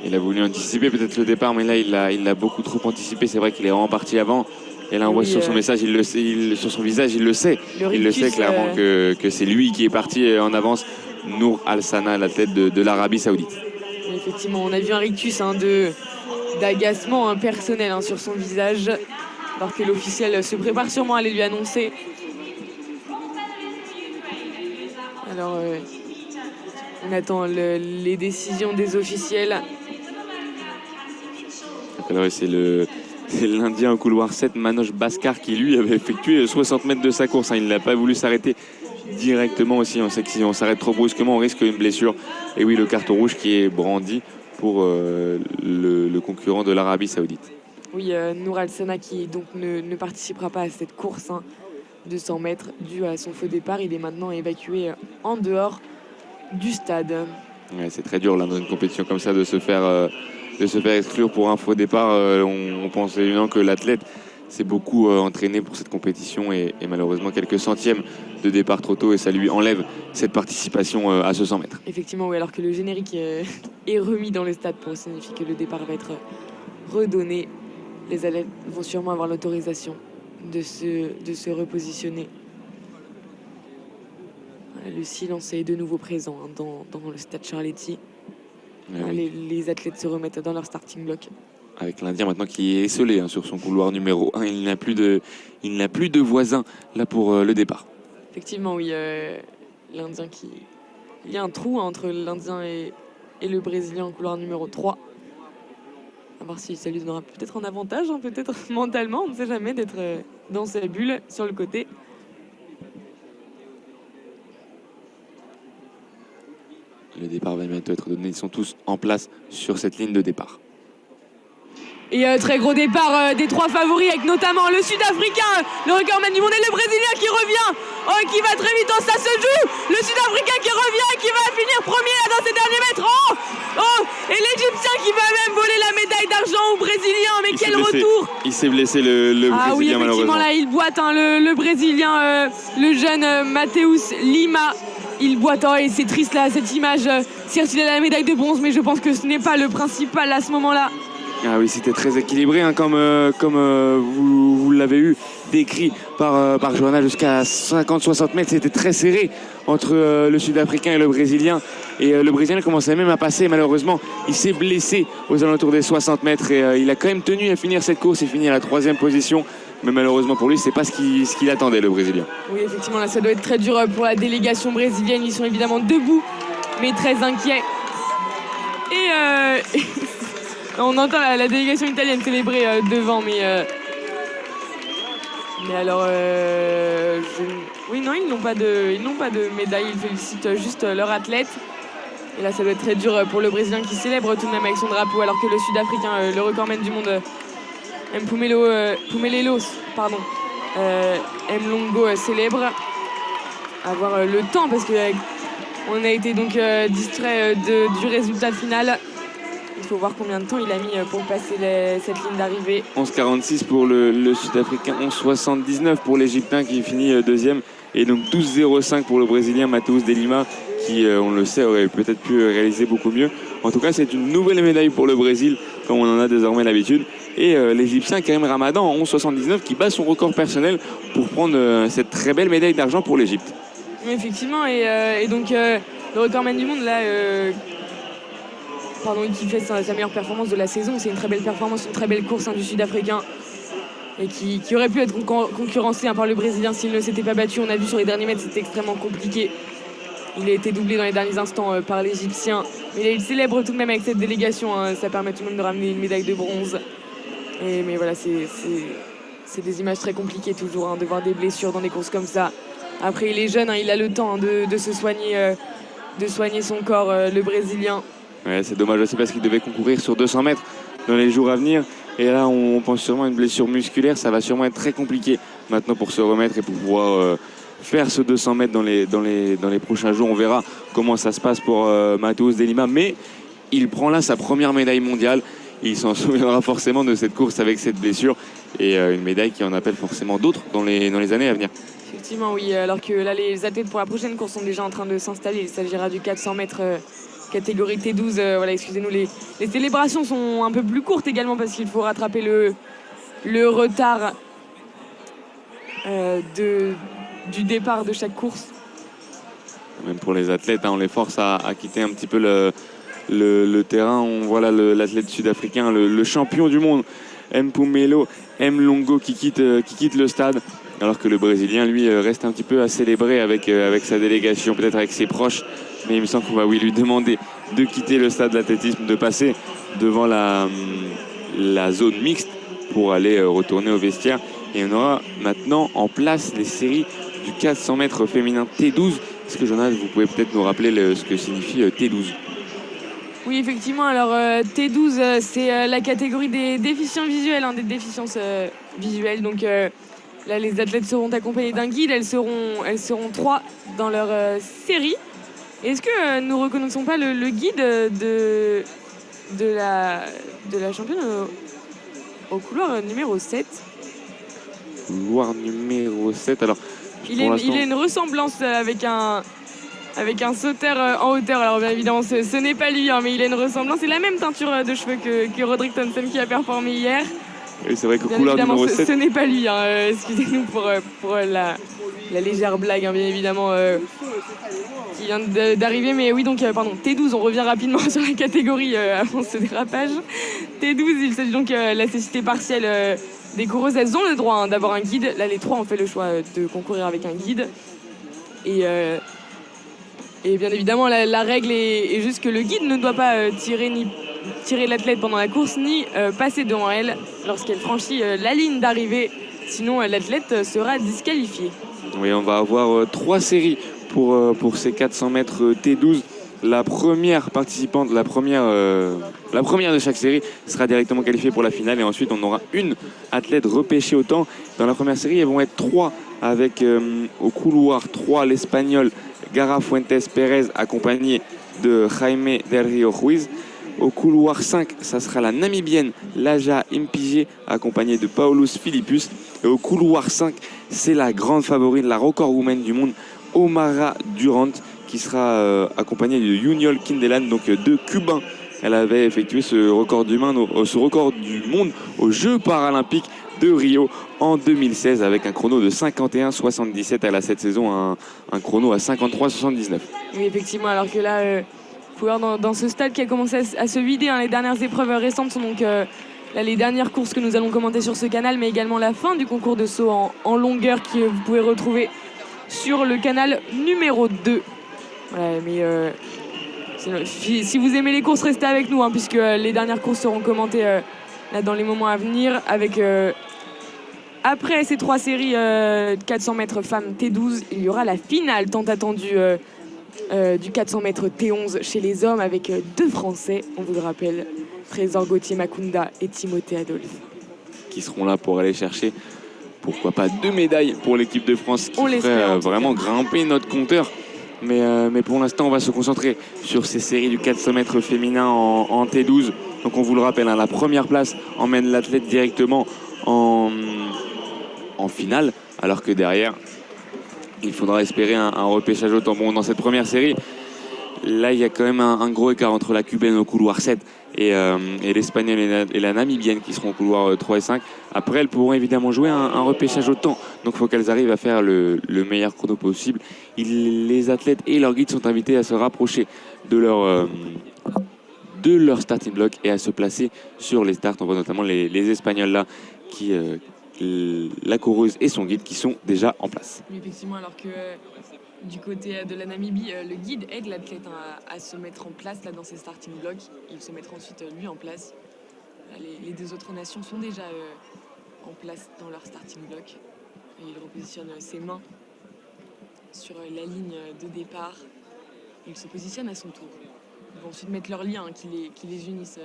Il a voulu anticiper peut-être le départ, mais là il l'a beaucoup trop anticipé. C'est vrai qu'il est vraiment parti avant. Et là on voit sur son message, il le sait, sur son visage, il le sait. Il le sait clairement que c'est lui qui est parti en avance. Nour Al-Sana, l'athlète de l'Arabie Saoudite. Effectivement, on a vu un rictus, hein, d'agacement, hein, personnel, hein, sur son visage, alors que l'officiel se prépare sûrement à aller lui annoncer. Alors, on attend les décisions des officiels. Alors, c'est le C'est l'Indien au couloir 7, Manoj Bhaskar, qui lui avait effectué 60 mètres de sa course. Il n'a pas voulu s'arrêter directement aussi. On sait que si on s'arrête trop brusquement, on risque une blessure. Et oui, le carton rouge qui est brandi pour le concurrent de l'Arabie Saoudite. Oui, Nour Al-Sana qui donc ne participera pas à cette course de 100 mètres dû à son faux départ. Il est maintenant évacué en dehors du stade. Ouais, c'est très dur là, dans une compétition comme ça de se faire exclure pour un faux départ. On pense évidemment que l'athlète s'est beaucoup entraîné pour cette compétition et malheureusement quelques centièmes de départ trop tôt et ça lui enlève cette participation à ce 100 mètres. Effectivement, oui, alors que le générique est remis dans le stade pour signifier que le départ va être redonné. Les athlètes vont sûrement avoir l'autorisation de se repositionner. Le silence est de nouveau présent dans le stade Charletti. Oui. Les athlètes se remettent dans leur starting block. Avec l'Indien maintenant qui est esselé sur son couloir numéro 1. Il n'a plus de voisin là pour le départ. Effectivement, oui. L'Indien qui... Il y a un trou entre l'Indien et le Brésilien en couloir numéro 3. À voir si ça lui donnera peut-être un avantage, peut-être mentalement, on ne sait jamais, d'être dans sa bulle sur le côté. Le départ va bientôt être donné. Ils sont tous en place sur cette ligne de départ. Et très gros départ des trois favoris avec notamment le Sud-Africain, le recordman du monde et le Brésilien qui revient, qui va très vite, ça se joue, le Sud-Africain qui revient et qui va finir premier là, dans ses derniers mètres. Et l'Égyptien qui va même voler la médaille d'argent au Brésilien, mais quel retour! Il s'est blessé le Brésilien oui, malheureusement. Là il boite, le Brésilien, le jeune Matheus Lima. Il boite et c'est triste là cette image. Certes il a la médaille de bronze, mais je pense que ce n'est pas le principal à ce moment-là. Ah oui, c'était très équilibré, comme vous l'avez eu décrit par Johanna jusqu'à 50-60 mètres. C'était très serré entre le Sud-Africain et le Brésilien. Et le Brésilien commençait même à passer. Malheureusement, il s'est blessé aux alentours des 60 mètres. Et il a quand même tenu à finir cette course et finir à la 3e position. Mais malheureusement pour lui, c'est pas ce qu'il attendait, le Brésilien. Oui, effectivement, là, ça doit être très dur pour la délégation brésilienne. Ils sont évidemment debout, mais très inquiets. Et... On entend la délégation italienne célébrer devant, mais alors, oui, non, ils n'ont pas de médaille. Ils félicitent juste leur athlète. Et là, ça doit être très dur pour le Brésilien qui célèbre tout de même avec son drapeau, alors que le Sud-Africain, le recordman du monde, Mpumelelo, Mlongo célèbre. Avoir le temps, parce qu'on a été donc distrait du résultat final. Il faut voir combien de temps il a mis pour passer cette ligne d'arrivée. 11,46 pour le Sud-Africain, 11,79 pour l'Égyptien qui finit deuxième. Et donc 12,05 pour le Brésilien Matheus de Lima qui, on le sait, aurait peut-être pu réaliser beaucoup mieux. En tout cas, c'est une nouvelle médaille pour le Brésil, comme on en a désormais l'habitude. Et l'Égyptien Karim Ramadan en 11,79 qui bat son record personnel pour prendre cette très belle médaille d'argent pour l'Égypte. Oui, effectivement, et donc le recordman du monde là... qui fait sa meilleure performance de la saison. C'est une très belle performance, une très belle course du Sud-Africain et qui aurait pu être concurrencé par le Brésilien s'il ne s'était pas battu. On a vu sur les derniers mètres, c'était extrêmement compliqué. Il a été doublé dans les derniers instants par l'Égyptien. Mais il célèbre tout de même avec cette délégation. Ça permet tout de même de ramener une médaille de bronze. Mais voilà, c'est des images très compliquées toujours, de voir des blessures dans des courses comme ça. Après, il est jeune, il a le temps de se soigner, de soigner son corps, le Brésilien. Ouais, c'est dommage aussi parce qu'il devait concourir sur 200 mètres dans les jours à venir. Et là, on pense sûrement à une blessure musculaire. Ça va sûrement être très compliqué maintenant pour se remettre et pour pouvoir faire ce 200 mètres dans les prochains jours. On verra comment ça se passe pour Matheus de Lima. Mais il prend là sa première médaille mondiale. Il s'en souviendra forcément de cette course avec cette blessure. Et une médaille qui en appelle forcément d'autres dans les années à venir. Effectivement, oui. Alors que là, les athlètes pour la prochaine course sont déjà en train de s'installer. Il s'agira du 400 mètres... catégorie T12, voilà, excusez-nous, les célébrations sont un peu plus courtes également parce qu'il faut rattraper le retard du départ de chaque course. Même pour les athlètes, on les force à quitter un petit peu le terrain. On voit là l'athlète sud-africain, le champion du monde, Mpumelelo Mlongo qui quitte le stade. Alors que le Brésilien, lui, reste un petit peu à célébrer avec sa délégation, peut-être avec ses proches. Mais il me semble qu'on va lui demander de quitter le stade d'athlétisme, de passer devant la zone mixte pour aller retourner au vestiaire. Et on aura maintenant en place les séries du 400 mètres féminin T12. Est-ce que Jonas, vous pouvez peut-être nous rappeler ce que signifie T12? Oui, effectivement. Alors, T12, c'est la catégorie des déficients visuels, des déficiences visuelles. Donc, là, les athlètes seront accompagnés d'un guide. Elles seront 3 dans leur série. Est-ce que nous ne reconnaissons pas le guide de la championne au couloir numéro 7? Couloir numéro 7. Alors, il a une ressemblance avec un sauteur en hauteur. Alors bien évidemment, ce n'est pas lui, mais il a une ressemblance. C'est la même teinture de cheveux que Roderick Thompson qui a performé hier. Et c'est vrai que couloir numéro 7... Ce n'est pas lui, excusez-nous pour la légère blague, bien évidemment, qui vient d'arriver. Mais oui, donc, pardon, T12, on revient rapidement sur la catégorie avant ce dérapage. T12, il s'agit donc la cécité partielle des coureuses. Elles ont le droit d'avoir un guide. Là, les 3 ont fait le choix de concourir avec un guide. Et bien évidemment, la règle est juste que le guide ne doit pas tirer l'athlète pendant la course, ni passer devant elle lorsqu'elle franchit la ligne d'arrivée. Sinon, l'athlète sera disqualifié. Oui, on va avoir 3 séries pour ces 400 mètres T12. La première participante, la première de chaque série sera directement qualifiée pour la finale. Et ensuite, on aura une athlète repêchée au temps. Dans la première série, elles vont être 3 avec au couloir 3 l'Espagnol Gara Fuentes Pérez accompagnée de Jaime Del Rio Ruiz. Au couloir 5, ça sera la Namibienne Laja Impige accompagnée de Paulus Philippus. Et au couloir 5, c'est la grande favorite, la record woman du monde, Omara Durant, qui sera accompagnée de Junior Kindelan, donc 2 Cubains. Elle avait effectué ce record du monde aux Jeux paralympiques de Rio en 2016 avec un chrono de 51,77. Elle a cette saison un chrono à 53,79. Oui, effectivement, alors que là, dans ce stade qui a commencé à se vider, les dernières épreuves récentes sont donc là, les dernières courses que nous allons commenter sur ce canal, mais également la fin du concours de saut en longueur que vous pouvez retrouver sur le canal numéro 2. Voilà, mais si vous aimez les courses, restez avec nous, puisque les dernières courses seront commentées là, dans les moments à venir avec... Après ces 3 séries 400 mètres femmes T12, il y aura la finale tant attendue du 400 mètres T11 chez les hommes avec 2 Français, on vous le rappelle, Trésor Gauthier Makunda et Timothée Adolphe. Qui seront là pour aller chercher, pourquoi pas, 2 médailles pour l'équipe de France qui ferait vraiment grimper notre compteur. Mais pour l'instant, on va se concentrer sur ces séries du 400 mètres féminin en T12. Donc on vous le rappelle, la première place emmène l'athlète directement en finale, alors que derrière, il faudra espérer un repêchage au temps. Bon, dans cette première série, là, il y a quand même un gros écart entre la cubaine au couloir 7 et l'espagnole et la namibienne qui seront au couloir 3 et 5. Après, elles pourront évidemment jouer un repêchage au temps. Donc, il faut qu'elles arrivent à faire le meilleur chrono possible. Les athlètes et leurs guides sont invités à se rapprocher de leur starting block et à se placer sur les starts. On voit notamment les Espagnols là qui... la coureuse et son guide qui sont déjà en place. Oui, effectivement, alors que du côté de la Namibie, le guide aide l'athlète à se mettre en place là, dans ses starting blocks. Il se mettra ensuite lui en place. Les 2 autres nations sont déjà en place dans leur starting block. Et il repositionne ses mains sur la ligne de départ. Il se positionne à son tour. Ils vont ensuite mettre leurs liens qui les unissent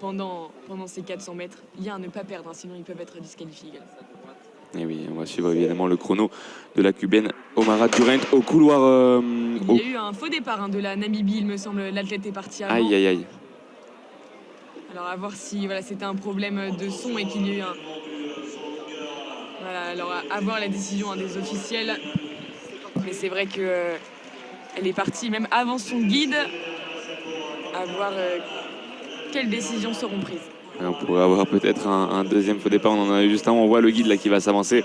pendant ces 400 mètres. Lien à ne pas perdre, sinon ils peuvent être disqualifiés également. Et oui, on va suivre évidemment le chrono de la cubaine Omara Durant au couloir. Il y a eu un faux départ de la Namibie, il me semble. L'athlète est parti avant. Aïe, aïe, aïe. Alors à voir si c'était un problème de son et qu'il y a eu un... Voilà, alors à voir la décision des officiels. Mais c'est vrai qu'elle est partie même avant son guide. À voir quelles décisions seront prises. On pourrait avoir peut-être un deuxième faux départ. On en a eu juste un. On voit le guide là qui va s'avancer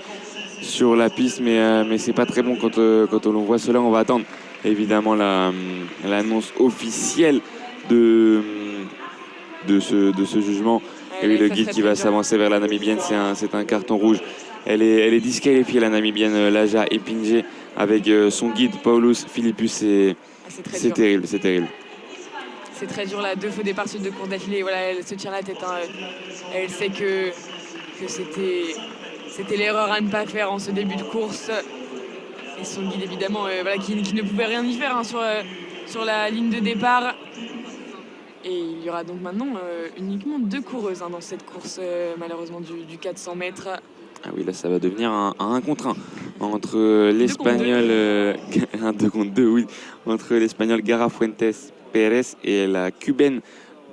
sur la piste, mais c'est pas très bon quand on voit cela. On va attendre évidemment l'annonce officielle de ce jugement. Et oui, le guide qui va s'avancer vers la Namibienne, c'est un carton rouge. Elle est disqualifiée, la Namibienne Laja Epinje, avec son guide Paulus Philippus. C'est terrible, c'est terrible. c'est très dur là, 2 faux départs sur 2 courses d'affilée. Voilà, elle se tient la tête. Hein. Elle sait que c'était l'erreur à ne pas faire en ce début de course. Et son guide évidemment voilà, qui ne pouvait rien y faire hein, sur la ligne de départ. Et il y aura donc maintenant uniquement 2 coureuses hein, dans cette course malheureusement du 400 mètres. Ah oui, là ça va devenir un 1 contre 1 entre l'Espagnol un 2 contre 2, oui, entre l'Espagnol Gara Fuentes Pérez et la Cubaine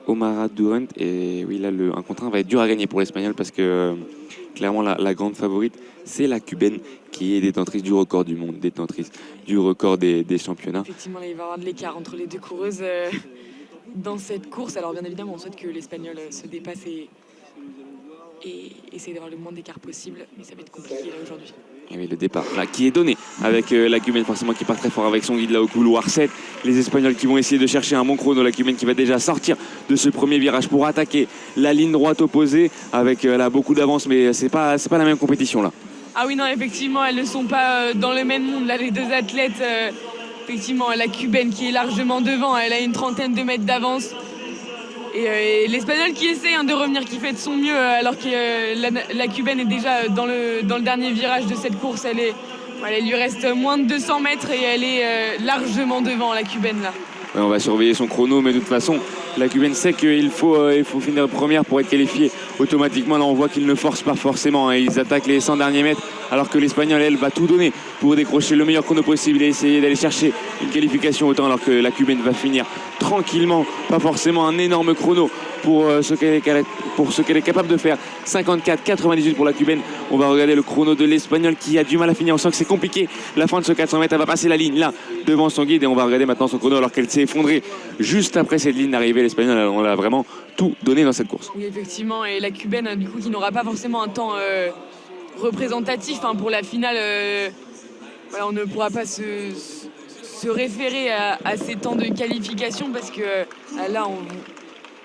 Omara Durant. Et oui, là le 1 contre 1 va être dur à gagner pour l'Espagnol parce que clairement la grande favorite c'est la Cubaine qui est détentrice du record du monde, détentrice du record des championnats. Effectivement, là, il va y avoir de l'écart entre les 2 coureuses dans cette course. Alors bien évidemment, on souhaite que l'Espagnol se dépasse et essayer d'avoir le moins d'écart possible. Mais ça va être compliqué là aujourd'hui. Et oui, le départ là qui est donné avec la Cubaine forcément qui part très fort avec son guide là au couloir 7. Les Espagnols qui vont essayer de chercher un bon chrono. La Cubaine qui va déjà sortir de ce premier virage pour attaquer la ligne droite opposée avec là beaucoup d'avance, mais c'est pas la même compétition là. Ah oui, non, effectivement, elles ne sont pas dans le même monde là, les 2 athlètes. Effectivement, la Cubaine qui est largement devant, elle a une 30aine de mètres d'avance. Et l'Espagnol qui essaie hein, de revenir, qui fait de son mieux, alors que la Cubaine est déjà dans le dernier virage de cette course. Il lui reste moins de 200 mètres et elle est largement devant, la Cubaine là. Ouais, on va surveiller son chrono, mais de toute façon, la Cubaine sait qu'il faut finir première pour être qualifié automatiquement. Là, on voit qu'ils ne forcent pas forcément. Hein. Ils attaquent les 100 derniers mètres, alors que l'Espagnol, elle, va tout donner pour décrocher le meilleur chrono possible et essayer d'aller chercher une qualification autant, alors que la Cubaine va finir tranquillement. Pas forcément un énorme chrono pour ce qu'elle est capable de faire. 54,98 pour la Cubaine. On va regarder le chrono de l'Espagnol qui a du mal à finir. On sent que c'est compliqué. La fin de ce 400 mètres, elle va passer la ligne là devant son guide et on va regarder maintenant son chrono alors qu'elle s'est effondrée juste après cette ligne d'arrivée. L'Espagnol, on a vraiment tout donné dans cette course. Oui, effectivement, et la Cubaine du coup qui n'aura pas forcément un temps représentatif hein, pour la finale. Voilà, on ne pourra pas se référer à ces temps de qualification parce que là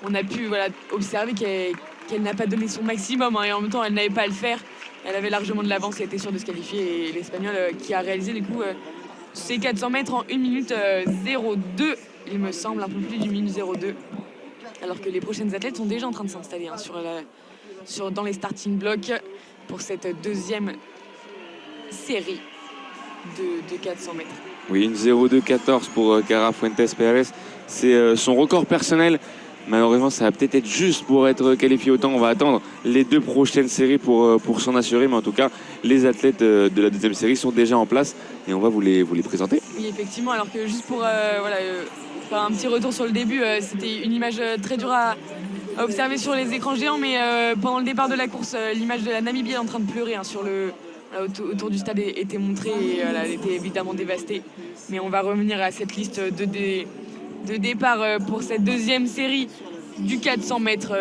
on a pu observer qu'elle n'a pas donné son maximum hein, et en même temps elle n'avait pas à le faire. Elle avait largement de l'avance et était sûre de se qualifier. Et l'Espagnol qui a réalisé du coup ses 400 mètres en 1 minute 02, il me semble, un peu plus d'une minute 02. Alors que les prochaines athlètes sont déjà en train de s'installer hein, dans les starting blocks pour cette 2e série de 400 mètres. Oui, une 0,2,14 pour Gara Fuentes Pérez. C'est son record personnel. Malheureusement, ça va peut-être être juste pour être qualifié autant. On va attendre les 2 prochaines séries pour s'en assurer. Mais en tout cas, les athlètes de la 2e série sont déjà en place et on va vous les présenter. Oui, effectivement. Alors que juste pour faire un petit retour sur le début, c'était une image très dure à observer sur les écrans géants. Mais pendant le départ de la course, l'image de la Namibie en train de pleurer hein, autour du stade était montrée et elle était évidemment dévastée. Mais on va revenir à cette liste de départ pour cette 2e série du 400 mètres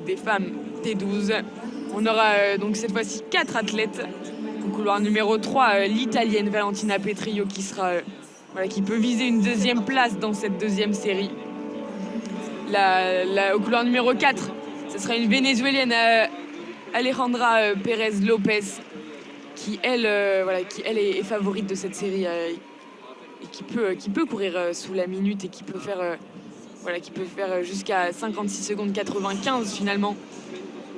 des femmes T12. On aura donc cette fois-ci 4 athlètes. Au couloir numéro 3, l'Italienne Valentina Petrillo qui peut viser une 2e place dans cette 2e série. Au couloir numéro 4, ce sera une Vénézuélienne Alejandra Pérez Lopez qui elle est favorite de cette série et qui peut courir sous la minute et qui peut faire jusqu'à 56 secondes 95 finalement.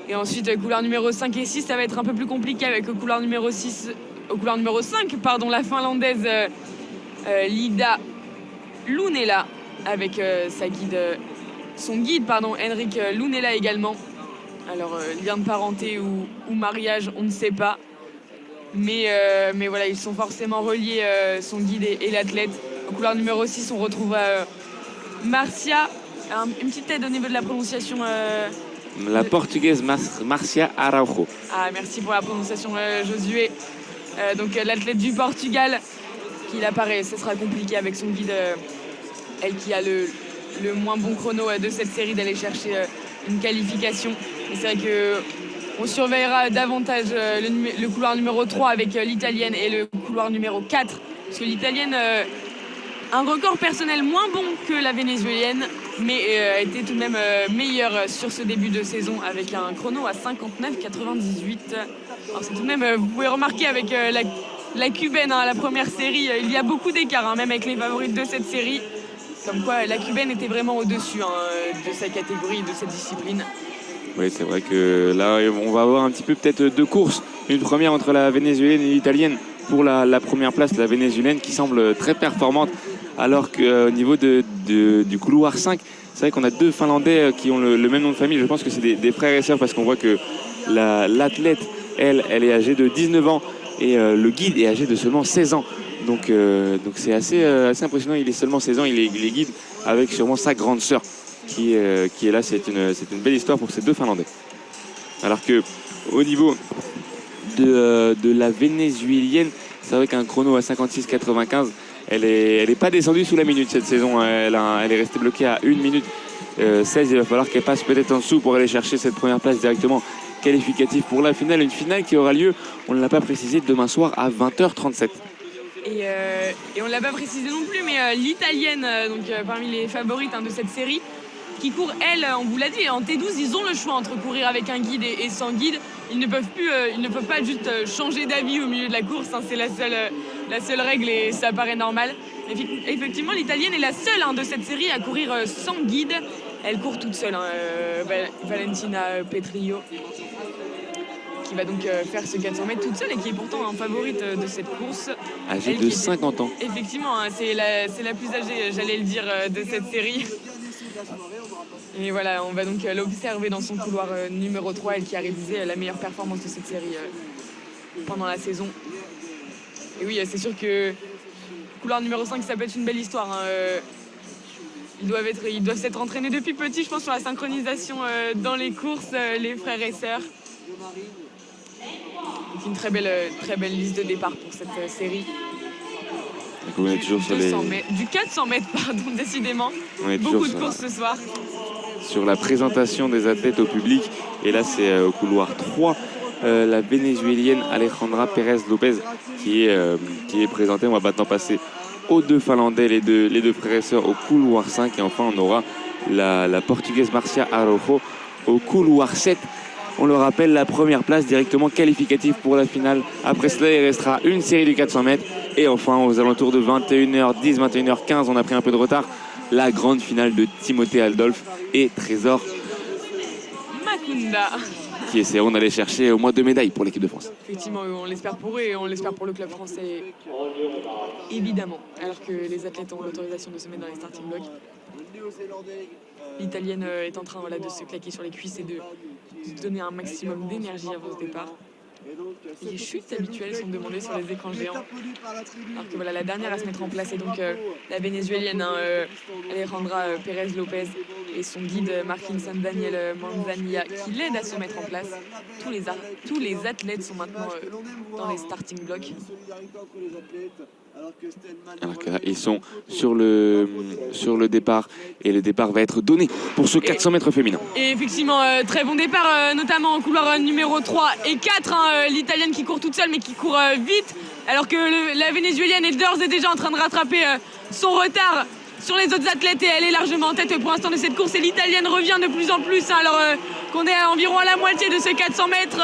Et ensuite couloir numéro 5 et 6, ça va être un peu plus compliqué avec au couloir numéro 5 la finlandaise Lida Lunela avec son guide Henrik Lunela également. Alors lien de parenté ou mariage, on ne sait pas. Mais voilà, ils sont forcément reliés, son guide et l'athlète. Au couloir numéro 6, on retrouve Marcia. Une petite aide au niveau de la prononciation. La portugaise Marcia Araujo. Ah, merci pour la prononciation, Josué. Donc l'athlète du Portugal, qui apparaît, ce sera compliqué avec son guide, elle qui a le moins bon chrono de cette série d'aller chercher une qualification. Mais c'est vrai que on surveillera davantage le couloir numéro 3 avec l'Italienne et le couloir numéro 4. Parce que l'Italienne, un record personnel moins bon que la Vénézuélienne, mais a été tout de même meilleure sur ce début de saison avec un chrono à 59,98. Alors c'est tout de même, vous pouvez remarquer avec la Cubaine, la première série, il y a beaucoup d'écart, même avec les favorites de cette série. Comme quoi la cubaine était vraiment au-dessus de sa catégorie, de cette discipline. Oui, c'est vrai que là, on va avoir un petit peu peut-être deux courses. Une première entre la vénézuélienne et l'italienne pour la première place. La vénézuélienne qui semble très performante, alors qu'au niveau du couloir 5, c'est vrai qu'on a deux Finlandais qui ont le même nom de famille. Je pense que c'est des frères et sœurs parce qu'on voit que l'athlète, elle est âgée de 19 ans et le guide est âgé de seulement 16 ans. Donc c'est assez impressionnant. Il est seulement 16 ans, il est guide avec sûrement sa grande sœur qui est là. C'est une belle histoire pour ces deux Finlandais. Alors que au niveau de la vénézuélienne, c'est vrai qu'un chrono à 56,95, elle est pas descendue sous la minute cette saison. Elle est restée bloquée à 1 minute 16. Il va falloir qu'elle passe peut-être en dessous pour aller chercher cette première place directement qualificative pour la finale. Une finale qui aura lieu, on ne l'a pas précisé, demain soir à 20h37. Et on ne l'a pas précisé non plus, mais l'italienne, parmi les favorites de cette série, qui court, elle, on vous l'a dit, en T12, ils ont le choix entre courir avec un guide et sans guide. Ils ne peuvent pas juste changer d'avis au milieu de la course, c'est la seule règle et ça paraît normal. Effectivement, l'italienne est la seule de cette série à courir sans guide. Elle court toute seule, Valentina Petrillo, qui va donc faire ce 400 mètres toute seule et qui est pourtant en favorite de cette course. Âgée de 50 ans. Effectivement, c'est la plus âgée, j'allais le dire, de cette série. Et voilà, on va donc l'observer dans son couloir numéro 3, elle qui a réalisé la meilleure performance de cette série pendant la saison. Et oui, c'est sûr que couloir numéro 5, ça peut être une belle histoire. Ils doivent s'être entraînés depuis petit, je pense, sur la synchronisation dans les courses, les frères et sœurs. C'est une très belle liste de départ pour cette série. On est toujours sur du 400 mètres, pardon, décidément. Beaucoup de courses ce soir. Sur la présentation des athlètes au public. Et là, c'est au couloir 3, la vénézuélienne Alejandra Pérez Lopez qui est présentée. On va maintenant passer aux deux Finlandais, les deux frères et sœurs au couloir 5. Et enfin, on aura la Portugaise Marcia Araujo au couloir 7. On le rappelle, la première place directement qualificative pour la finale. Après cela, il restera une série de 400 mètres. Et enfin, aux alentours de 21h10, 21h15, on a pris un peu de retard, la grande finale de Timothée Adolphe et Trésor Makunda, qui essaieront d'aller chercher au moins 2 médailles pour l'équipe de France. Effectivement, on l'espère pour eux et on l'espère pour le club français, évidemment. Alors que les athlètes ont l'autorisation de se mettre dans les starting blocks. L'italienne est en train de se claquer sur les cuisses et de donner un maximum d'énergie avant ce départ. Les chutes habituelles sont demandées sur les écrans géants. Alors que voilà, la dernière à se mettre en place est donc la vénézuélienne Alejandra Pérez Lopez et son guide Marquín San Daniel Manzanilla qui l'aide à se mettre en place. Tous les athlètes sont maintenant dans les starting blocks. Alors que là, ils sont sur le départ et le départ va être donné pour ce 400 mètres féminin. Et effectivement, très bon départ, notamment au couloir numéro 3 et 4. L'italienne qui court toute seule mais qui court vite, alors que la vénézuélienne est d'ores et déjà en train de rattraper son retard sur les autres athlètes et elle est largement en tête pour l'instant de cette course. Et l'italienne revient de plus en plus, alors qu'on est environ à la moitié de ce 400 mètres.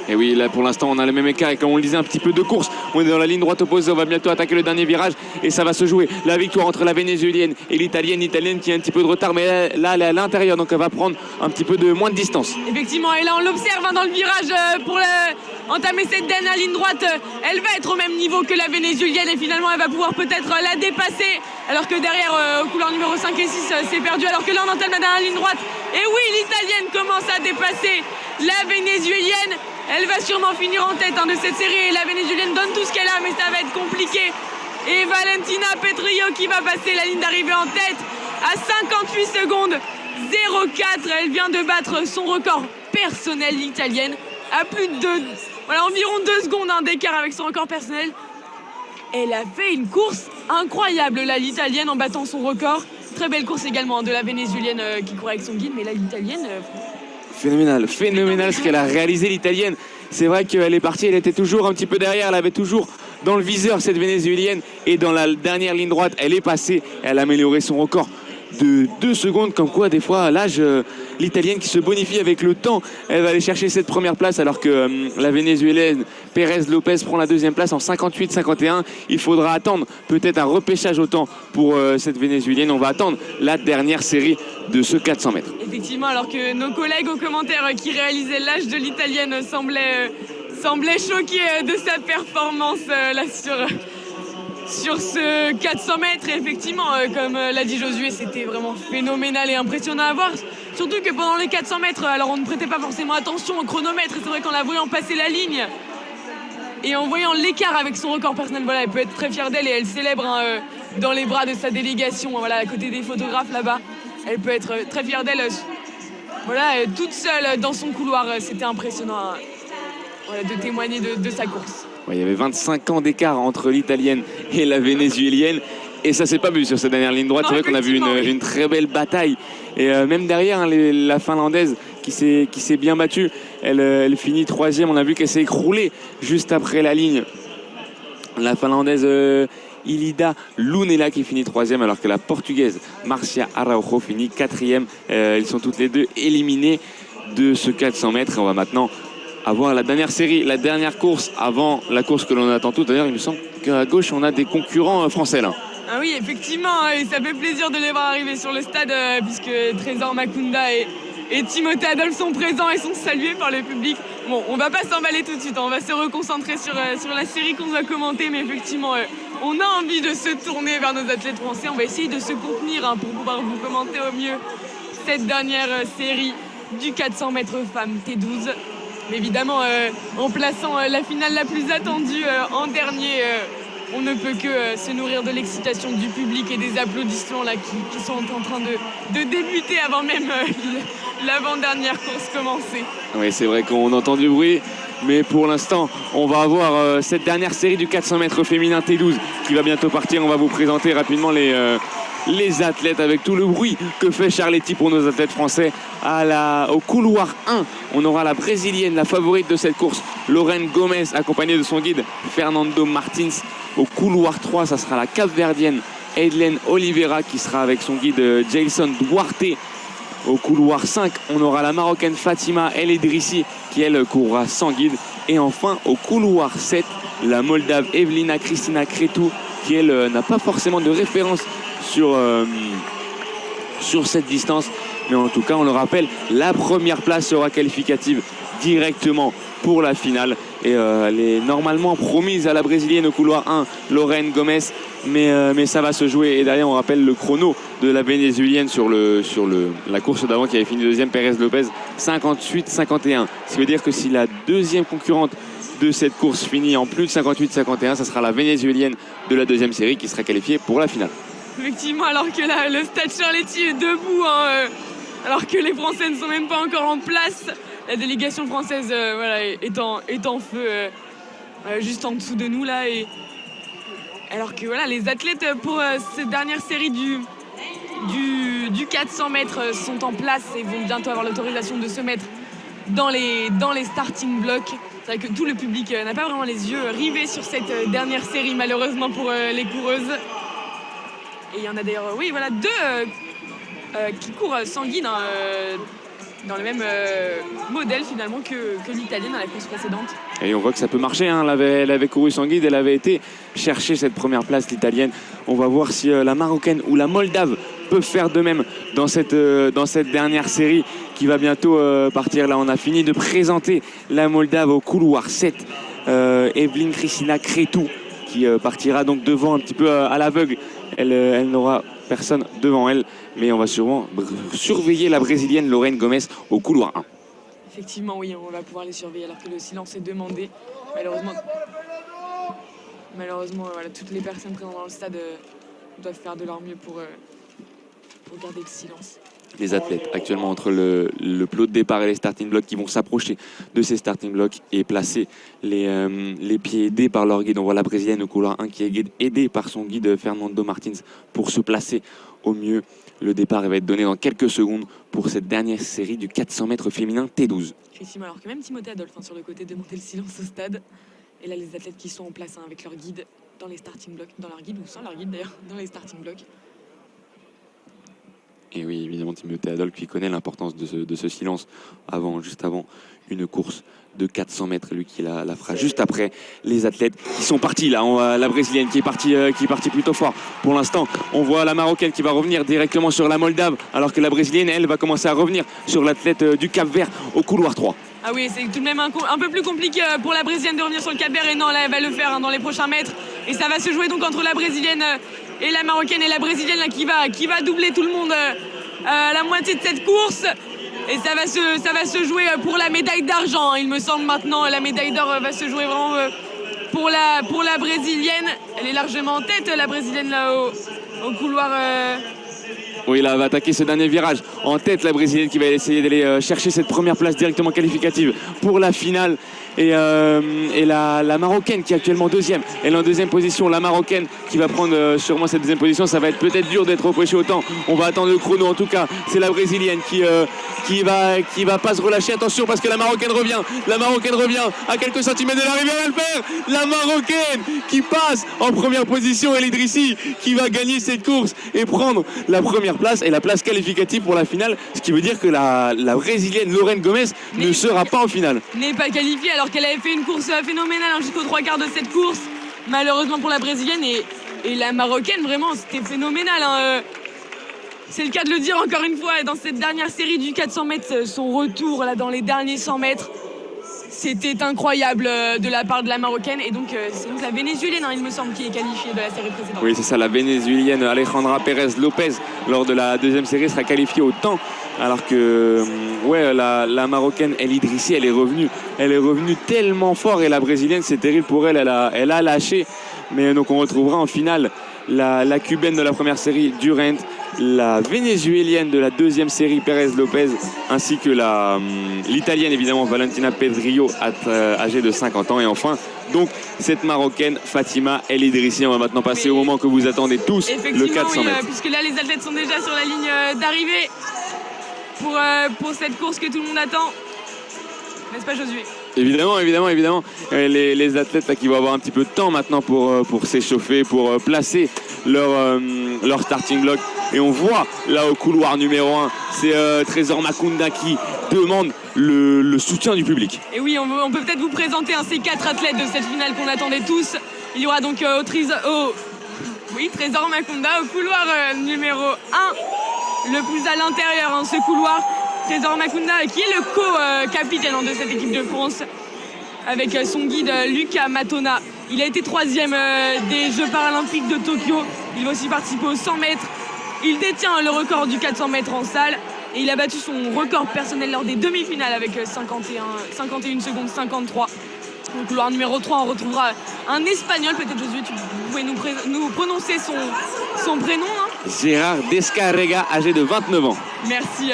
Et oui, là pour l'instant on a le même écart et comme on le disait un petit peu de course, on est dans la ligne droite opposée, on va bientôt attaquer le dernier virage et ça va se jouer. La victoire entre la vénézuélienne et l'italienne qui a un petit peu de retard mais là elle est à l'intérieur donc elle va prendre un petit peu de moins de distance. Effectivement, et là on l'observe dans le virage pour entamer cette dernière ligne droite. Elle va être au même niveau que la vénézuélienne et finalement elle va pouvoir peut-être la dépasser alors que derrière au couloir numéro 5 et 6 c'est perdu alors que là on entame la dernière ligne droite. Et oui, l'italienne commence à dépasser la vénézuélienne. Elle va sûrement finir en tête de cette série et la vénézuélienne donne tout ce qu'elle a mais ça va être compliqué. Et Valentina Petrillo qui va passer la ligne d'arrivée en tête à 58 secondes 0,4. Elle vient de battre son record personnel, l'italienne, à plus de environ 2 secondes d'écart avec son record personnel. Elle a fait une course incroyable là, l'italienne, en battant son record. Très belle course également de la vénézuélienne qui courait avec son guide, mais là l'italienne... Phénoménal ce qu'elle a réalisé l'italienne. C'est vrai qu'elle est partie, elle était toujours un petit peu derrière, elle avait toujours dans le viseur cette vénézuélienne et dans la dernière ligne droite, elle est passée, elle a amélioré son record de 2 secondes. Comme quoi, des fois, l'âge, l'Italienne qui se bonifie avec le temps, elle va aller chercher cette première place alors que la Vénézuélienne Pérez Lopez prend la deuxième place en 58-51. Il faudra attendre peut-être un repêchage au temps pour cette Vénézuélienne. On va attendre la dernière série de ce 400 mètres. Effectivement, alors que nos collègues aux commentaires qui réalisaient l'âge de l'Italienne semblaient choqués de sa performance là sur ce 400 mètres. Et effectivement, comme l'a dit Josué, c'était vraiment phénoménal et impressionnant à voir. Surtout que pendant les 400 mètres, alors on ne prêtait pas forcément attention au chronomètre. Et c'est vrai qu'en la voyant passer la ligne et en voyant l'écart avec son record personnel, voilà, elle peut être très fière d'elle et elle célèbre dans les bras de sa délégation, voilà, à côté des photographes là-bas. Elle peut être très fière d'elle, voilà, toute seule dans son couloir. C'était impressionnant voilà, de témoigner de sa course. Ouais, il y avait 25 ans d'écart entre l'Italienne et la Vénézuélienne. Et ça s'est pas vu sur cette dernière ligne droite. C'est vrai qu'on a vu une très belle bataille. Et même derrière, hein, la Finlandaise qui s'est bien battue, elle finit 3e. On a vu qu'elle s'est écroulée juste après la ligne. La Finlandaise Ilida Lunela qui finit 3e, alors que la Portugaise Marcia Araujo finit 4e. Ils sont toutes les deux éliminées de ce 400 mètres. Et on va maintenant avoir la dernière série, la dernière course avant la course que l'on attend tous. D'ailleurs, il me semble qu'à gauche, on a des concurrents français là. Ah oui, effectivement, et ça fait plaisir de les voir arriver sur le stade puisque Trésor Makunda et Timothée Adolphe sont présents et sont salués par le public. Bon, on va pas s'emballer tout de suite, on va se reconcentrer sur la série qu'on va commenter, mais effectivement, on a envie de se tourner vers nos athlètes français. On va essayer de se contenir pour pouvoir vous commenter au mieux cette dernière série du 400 mètres femmes T12. Mais évidemment, en plaçant la finale la plus attendue en dernier, on ne peut que se nourrir de l'excitation du public et des applaudissements là, qui sont en train de débuter avant même l'avant-dernière course commencée. Oui, c'est vrai qu'on entend du bruit, mais pour l'instant, on va avoir cette dernière série du 400 mètres féminin T12 qui va bientôt partir. On va vous présenter rapidement les athlètes avec tout le bruit que fait Charletti pour nos athlètes français. Au couloir 1, on aura la brésilienne, la favorite de cette course, Lorraine Gomez, accompagnée de son guide Fernando Martins. Au couloir 3, ça sera la capverdienne Edlen Oliveira qui sera avec son guide Jason Duarte. Au couloir 5, on aura la marocaine Fatima El Edrissi qui elle courra sans guide. Et enfin au couloir 7, la moldave Evelina Cristina Cretu qui elle n'a pas forcément de référence sur cette distance. Mais en tout cas, on le rappelle, la première place sera qualificative directement pour la finale. Et elle est normalement promise à la brésilienne au couloir 1, Lorraine Gomez. Mais ça va se jouer. Et derrière, on rappelle le chrono de la vénézuélienne sur la course d'avant qui avait fini deuxième, Pérez Lopez, 58-51. Ce qui veut dire que si la deuxième concurrente de cette course finit en plus de 58-51, ça sera la vénézuélienne de la deuxième série qui sera qualifiée pour la finale. Effectivement, alors que là, le stade Charletti est debout, alors que les Français ne sont même pas encore en place. La délégation française voilà, est en feu juste en dessous de nous là. Et alors que voilà, les athlètes pour cette dernière série du 400 mètres sont en place et vont bientôt avoir l'autorisation de se mettre dans les starting blocks. C'est vrai que tout le public n'a pas vraiment les yeux rivés sur cette dernière série, malheureusement pour les coureuses. Et il y en a d'ailleurs, oui, voilà, deux qui courent sans guide, dans le même modèle finalement que l'italienne à la course précédente. Et on voit que ça peut marcher, hein. Elle avait couru sans guide, elle avait été chercher cette première place, l'italienne. On va voir si la marocaine ou la moldave peuvent faire de même dans cette dernière série qui va bientôt partir. Là, on a fini de présenter la moldave au couloir 7, Evelyn Cristina Cretu, qui partira donc devant un petit peu à l'aveugle. Elle n'aura personne devant elle, mais on va sûrement surveiller la brésilienne Lorraine Gomez au couloir 1. Effectivement, oui, on va pouvoir les surveiller alors que le silence est demandé. Malheureusement voilà, toutes les personnes présentes dans le stade doivent faire de leur mieux pour garder le silence. Les athlètes actuellement entre le plot de départ et les starting blocks qui vont s'approcher de ces starting blocks et placer les pieds aidés par leur guide. On voit la brésilienne au couloir 1 qui est aidée par son guide Fernando Martins pour se placer au mieux. Le départ va être donné dans quelques secondes pour cette dernière série du 400 mètres féminin T12. Effectivement, alors que même Timothée Adolphe sur le côté demandait le silence au stade. Et là, les athlètes qui sont en place avec leur guide dans les starting blocks, dans leur guide ou sans leur guide d'ailleurs, dans les starting blocks. Et oui, évidemment, Timothée Adolphe qui connaît l'importance de ce silence juste avant une course de 400 mètres. Lui qui la fera juste après les athlètes qui sont partis là. On voit la brésilienne qui est partie plutôt fort. Pour l'instant, on voit la marocaine qui va revenir directement sur la Moldave, alors que la brésilienne, elle, va commencer à revenir sur l'athlète du Cap-Vert au couloir 3. Ah oui, c'est tout de même un peu plus compliqué pour la brésilienne de revenir sur le Cap-Vert. Et non, là, elle va le faire dans les prochains mètres. Et ça va se jouer donc entre la brésilienne et la marocaine. Et la brésilienne là, qui va doubler tout le monde à la moitié de cette course. Et ça va se jouer pour la médaille d'argent. Il me semble maintenant, la médaille d'or va se jouer vraiment pour la brésilienne. Elle est largement en tête, la brésilienne là au couloir. Oui, là, elle va attaquer ce dernier virage. En tête, la brésilienne qui va essayer d'aller chercher cette première place directement qualificative pour la finale. Et la marocaine qui est actuellement deuxième. Elle est en deuxième position. La marocaine qui va prendre sûrement cette deuxième position. Ça va être peut-être dur d'être repêché au temps. On va attendre le chrono. En tout cas, c'est la brésilienne qui va pas se relâcher. Attention parce que la marocaine revient. La marocaine revient à quelques centimètres de l'arrivée. Elle va le faire. La marocaine qui passe en première position. El Idrissi qui va gagner cette course et prendre la première place et la place qualificative pour la finale. Ce qui veut dire que la brésilienne Lorraine Gomes ne sera pas en finale. N'est pas qualifiée alors qu'elle avait fait une course phénoménale jusqu'aux 3/4 de cette course. Malheureusement pour la brésilienne et la marocaine, vraiment, c'était phénoménal. Hein. C'est le cas de le dire encore une fois. Dans cette dernière série du 400 mètres, son retour là dans les derniers 100 mètres, c'était incroyable de la part de la marocaine. Et donc, c'est donc la vénézuélienne, il me semble, qui est qualifiée de la série précédente. Oui, c'est ça, la vénézuélienne Alejandra Pérez Lopez, lors de la deuxième série, sera qualifiée au temps. Alors que la marocaine El Idrissi, elle est revenue tellement fort. Et la brésilienne, c'est terrible pour elle, elle a lâché. Mais donc, on retrouvera en finale la cubaine de la première série, Durant, la vénézuélienne de la deuxième série, Pérez Lopez, ainsi que l'italienne évidemment, Valentina Pedrillo, âgée de 50 ans. Et enfin, donc, cette marocaine, Fatima El Idrissi. On va maintenant passer au moment que vous attendez tous, le 400 mètres. Puisque là, les athlètes sont déjà sur la ligne d'arrivée pour cette course que tout le monde attend. N'est-ce pas, Josué ? Évidemment. Les athlètes là, qui vont avoir un petit peu de temps maintenant pour s'échauffer, pour placer leur starting block. Et on voit là au couloir numéro 1, c'est Trésor Makunda qui demande le soutien du public. Et oui, on peut peut-être vous présenter ces 4 athlètes de cette finale qu'on attendait tous. Il y aura donc Trésor Makunda au couloir numéro 1, le plus à l'intérieur, ce couloir. Trésor Makunda qui est le co-capitaine de cette équipe de France avec son guide Lucas Matona. Il a été 3e des Jeux paralympiques de Tokyo. Il va aussi participer aux 100 mètres. Il détient le record du 400 mètres en salle et il a battu son record personnel lors des demi-finales avec 51 secondes 53. Au couloir numéro 3, on retrouvera un Espagnol. Peut-être, Josué, tu pouvais nous prononcer son prénom. Gérard Descarrega, âgé de 29 ans. Merci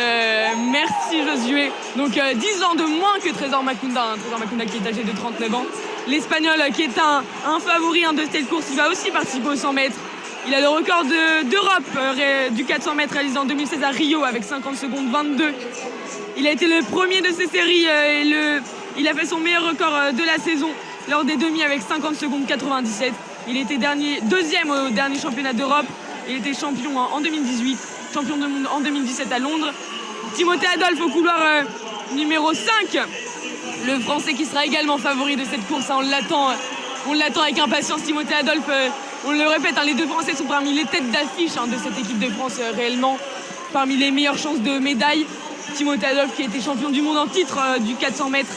Josué. Donc 10 ans de moins que Trésor Makunda. Trésor Makunda qui est âgé de 39 ans. L'Espagnol qui est un favori de cette course, il va aussi participer aux 100 mètres. Il a le record d'Europe du 400 mètres réalisé en 2016 à Rio avec 50 secondes 22. Il a été le premier de ces séries il a fait son meilleur record de la saison lors des demi avec 50 secondes 97. Il était deuxième au dernier championnat d'Europe. Il était champion en 2018, champion du monde en 2017 à Londres. Timothée Adolphe au couloir numéro 5. Le Français qui sera également favori de cette course. On l'attend avec impatience, Timothée Adolphe. On le répète, les deux Français sont parmi les têtes d'affiche de cette équipe de France réellement. Parmi les meilleures chances de médaille. Timothée Adolphe qui a été champion du monde en titre du 400 mètres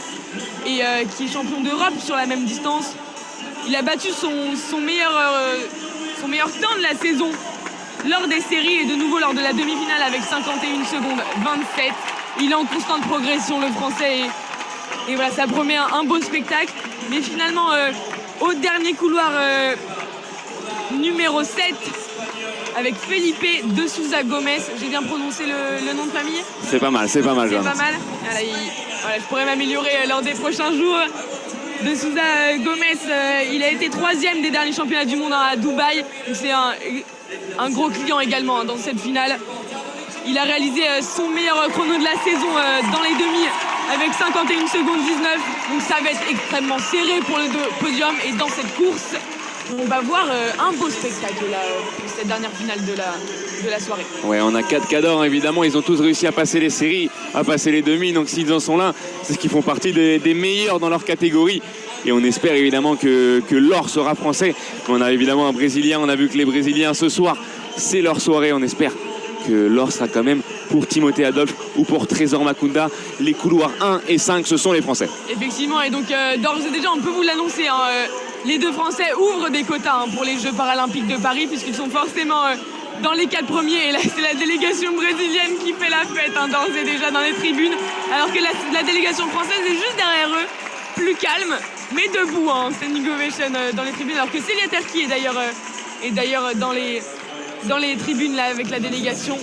et qui est champion d'Europe sur la même distance. Il a battu son meilleur temps de la saison lors des séries et de nouveau lors de la demi-finale avec 51 secondes 27. Il est en constante progression, le Français, et voilà, ça promet un beau spectacle. Mais finalement, au dernier couloir numéro 7, avec Felipe de Souza Gomes. J'ai bien prononcé le nom de famille ? C'est pas mal. C'est pas mal. Voilà, je pourrais m'améliorer lors des prochains jours. De Souza Gomes, il a été 3e des derniers championnats du monde à Dubaï. C'est un gros client également dans cette finale. Il a réalisé son meilleur chrono de la saison dans les demi avec 51 secondes 19. Donc ça va être extrêmement serré pour le podium. Et dans cette course, on va voir un beau spectacle là, pour cette dernière finale de la soirée. Ouais, on a 4 cadors, évidemment, ils ont tous réussi à passer les séries, à passer les demi, donc s'ils en sont là, c'est qu'ils font partie des meilleurs dans leur catégorie. Et on espère évidemment que l'or sera français. On a évidemment un Brésilien, on a vu que les Brésiliens ce soir, c'est leur soirée, on espère que l'or sera quand même pour Timothée Adolphe ou pour Trésor Makunda. Les couloirs 1 et 5, ce sont les Français. Effectivement, et donc d'ores et déjà, on peut vous l'annoncer, hein, les deux Français ouvrent des quotas hein, pour les Jeux paralympiques de Paris, puisqu'ils sont forcément dans les 4 premiers. Et là, c'est la délégation brésilienne qui fait la fête, hein, d'ores et déjà dans les tribunes, alors que la délégation française est juste derrière eux, plus calme, mais debout, hein, standing ovation dans les tribunes, alors que Célia Terki est d'ailleurs dans les tribunes là, avec la délégation.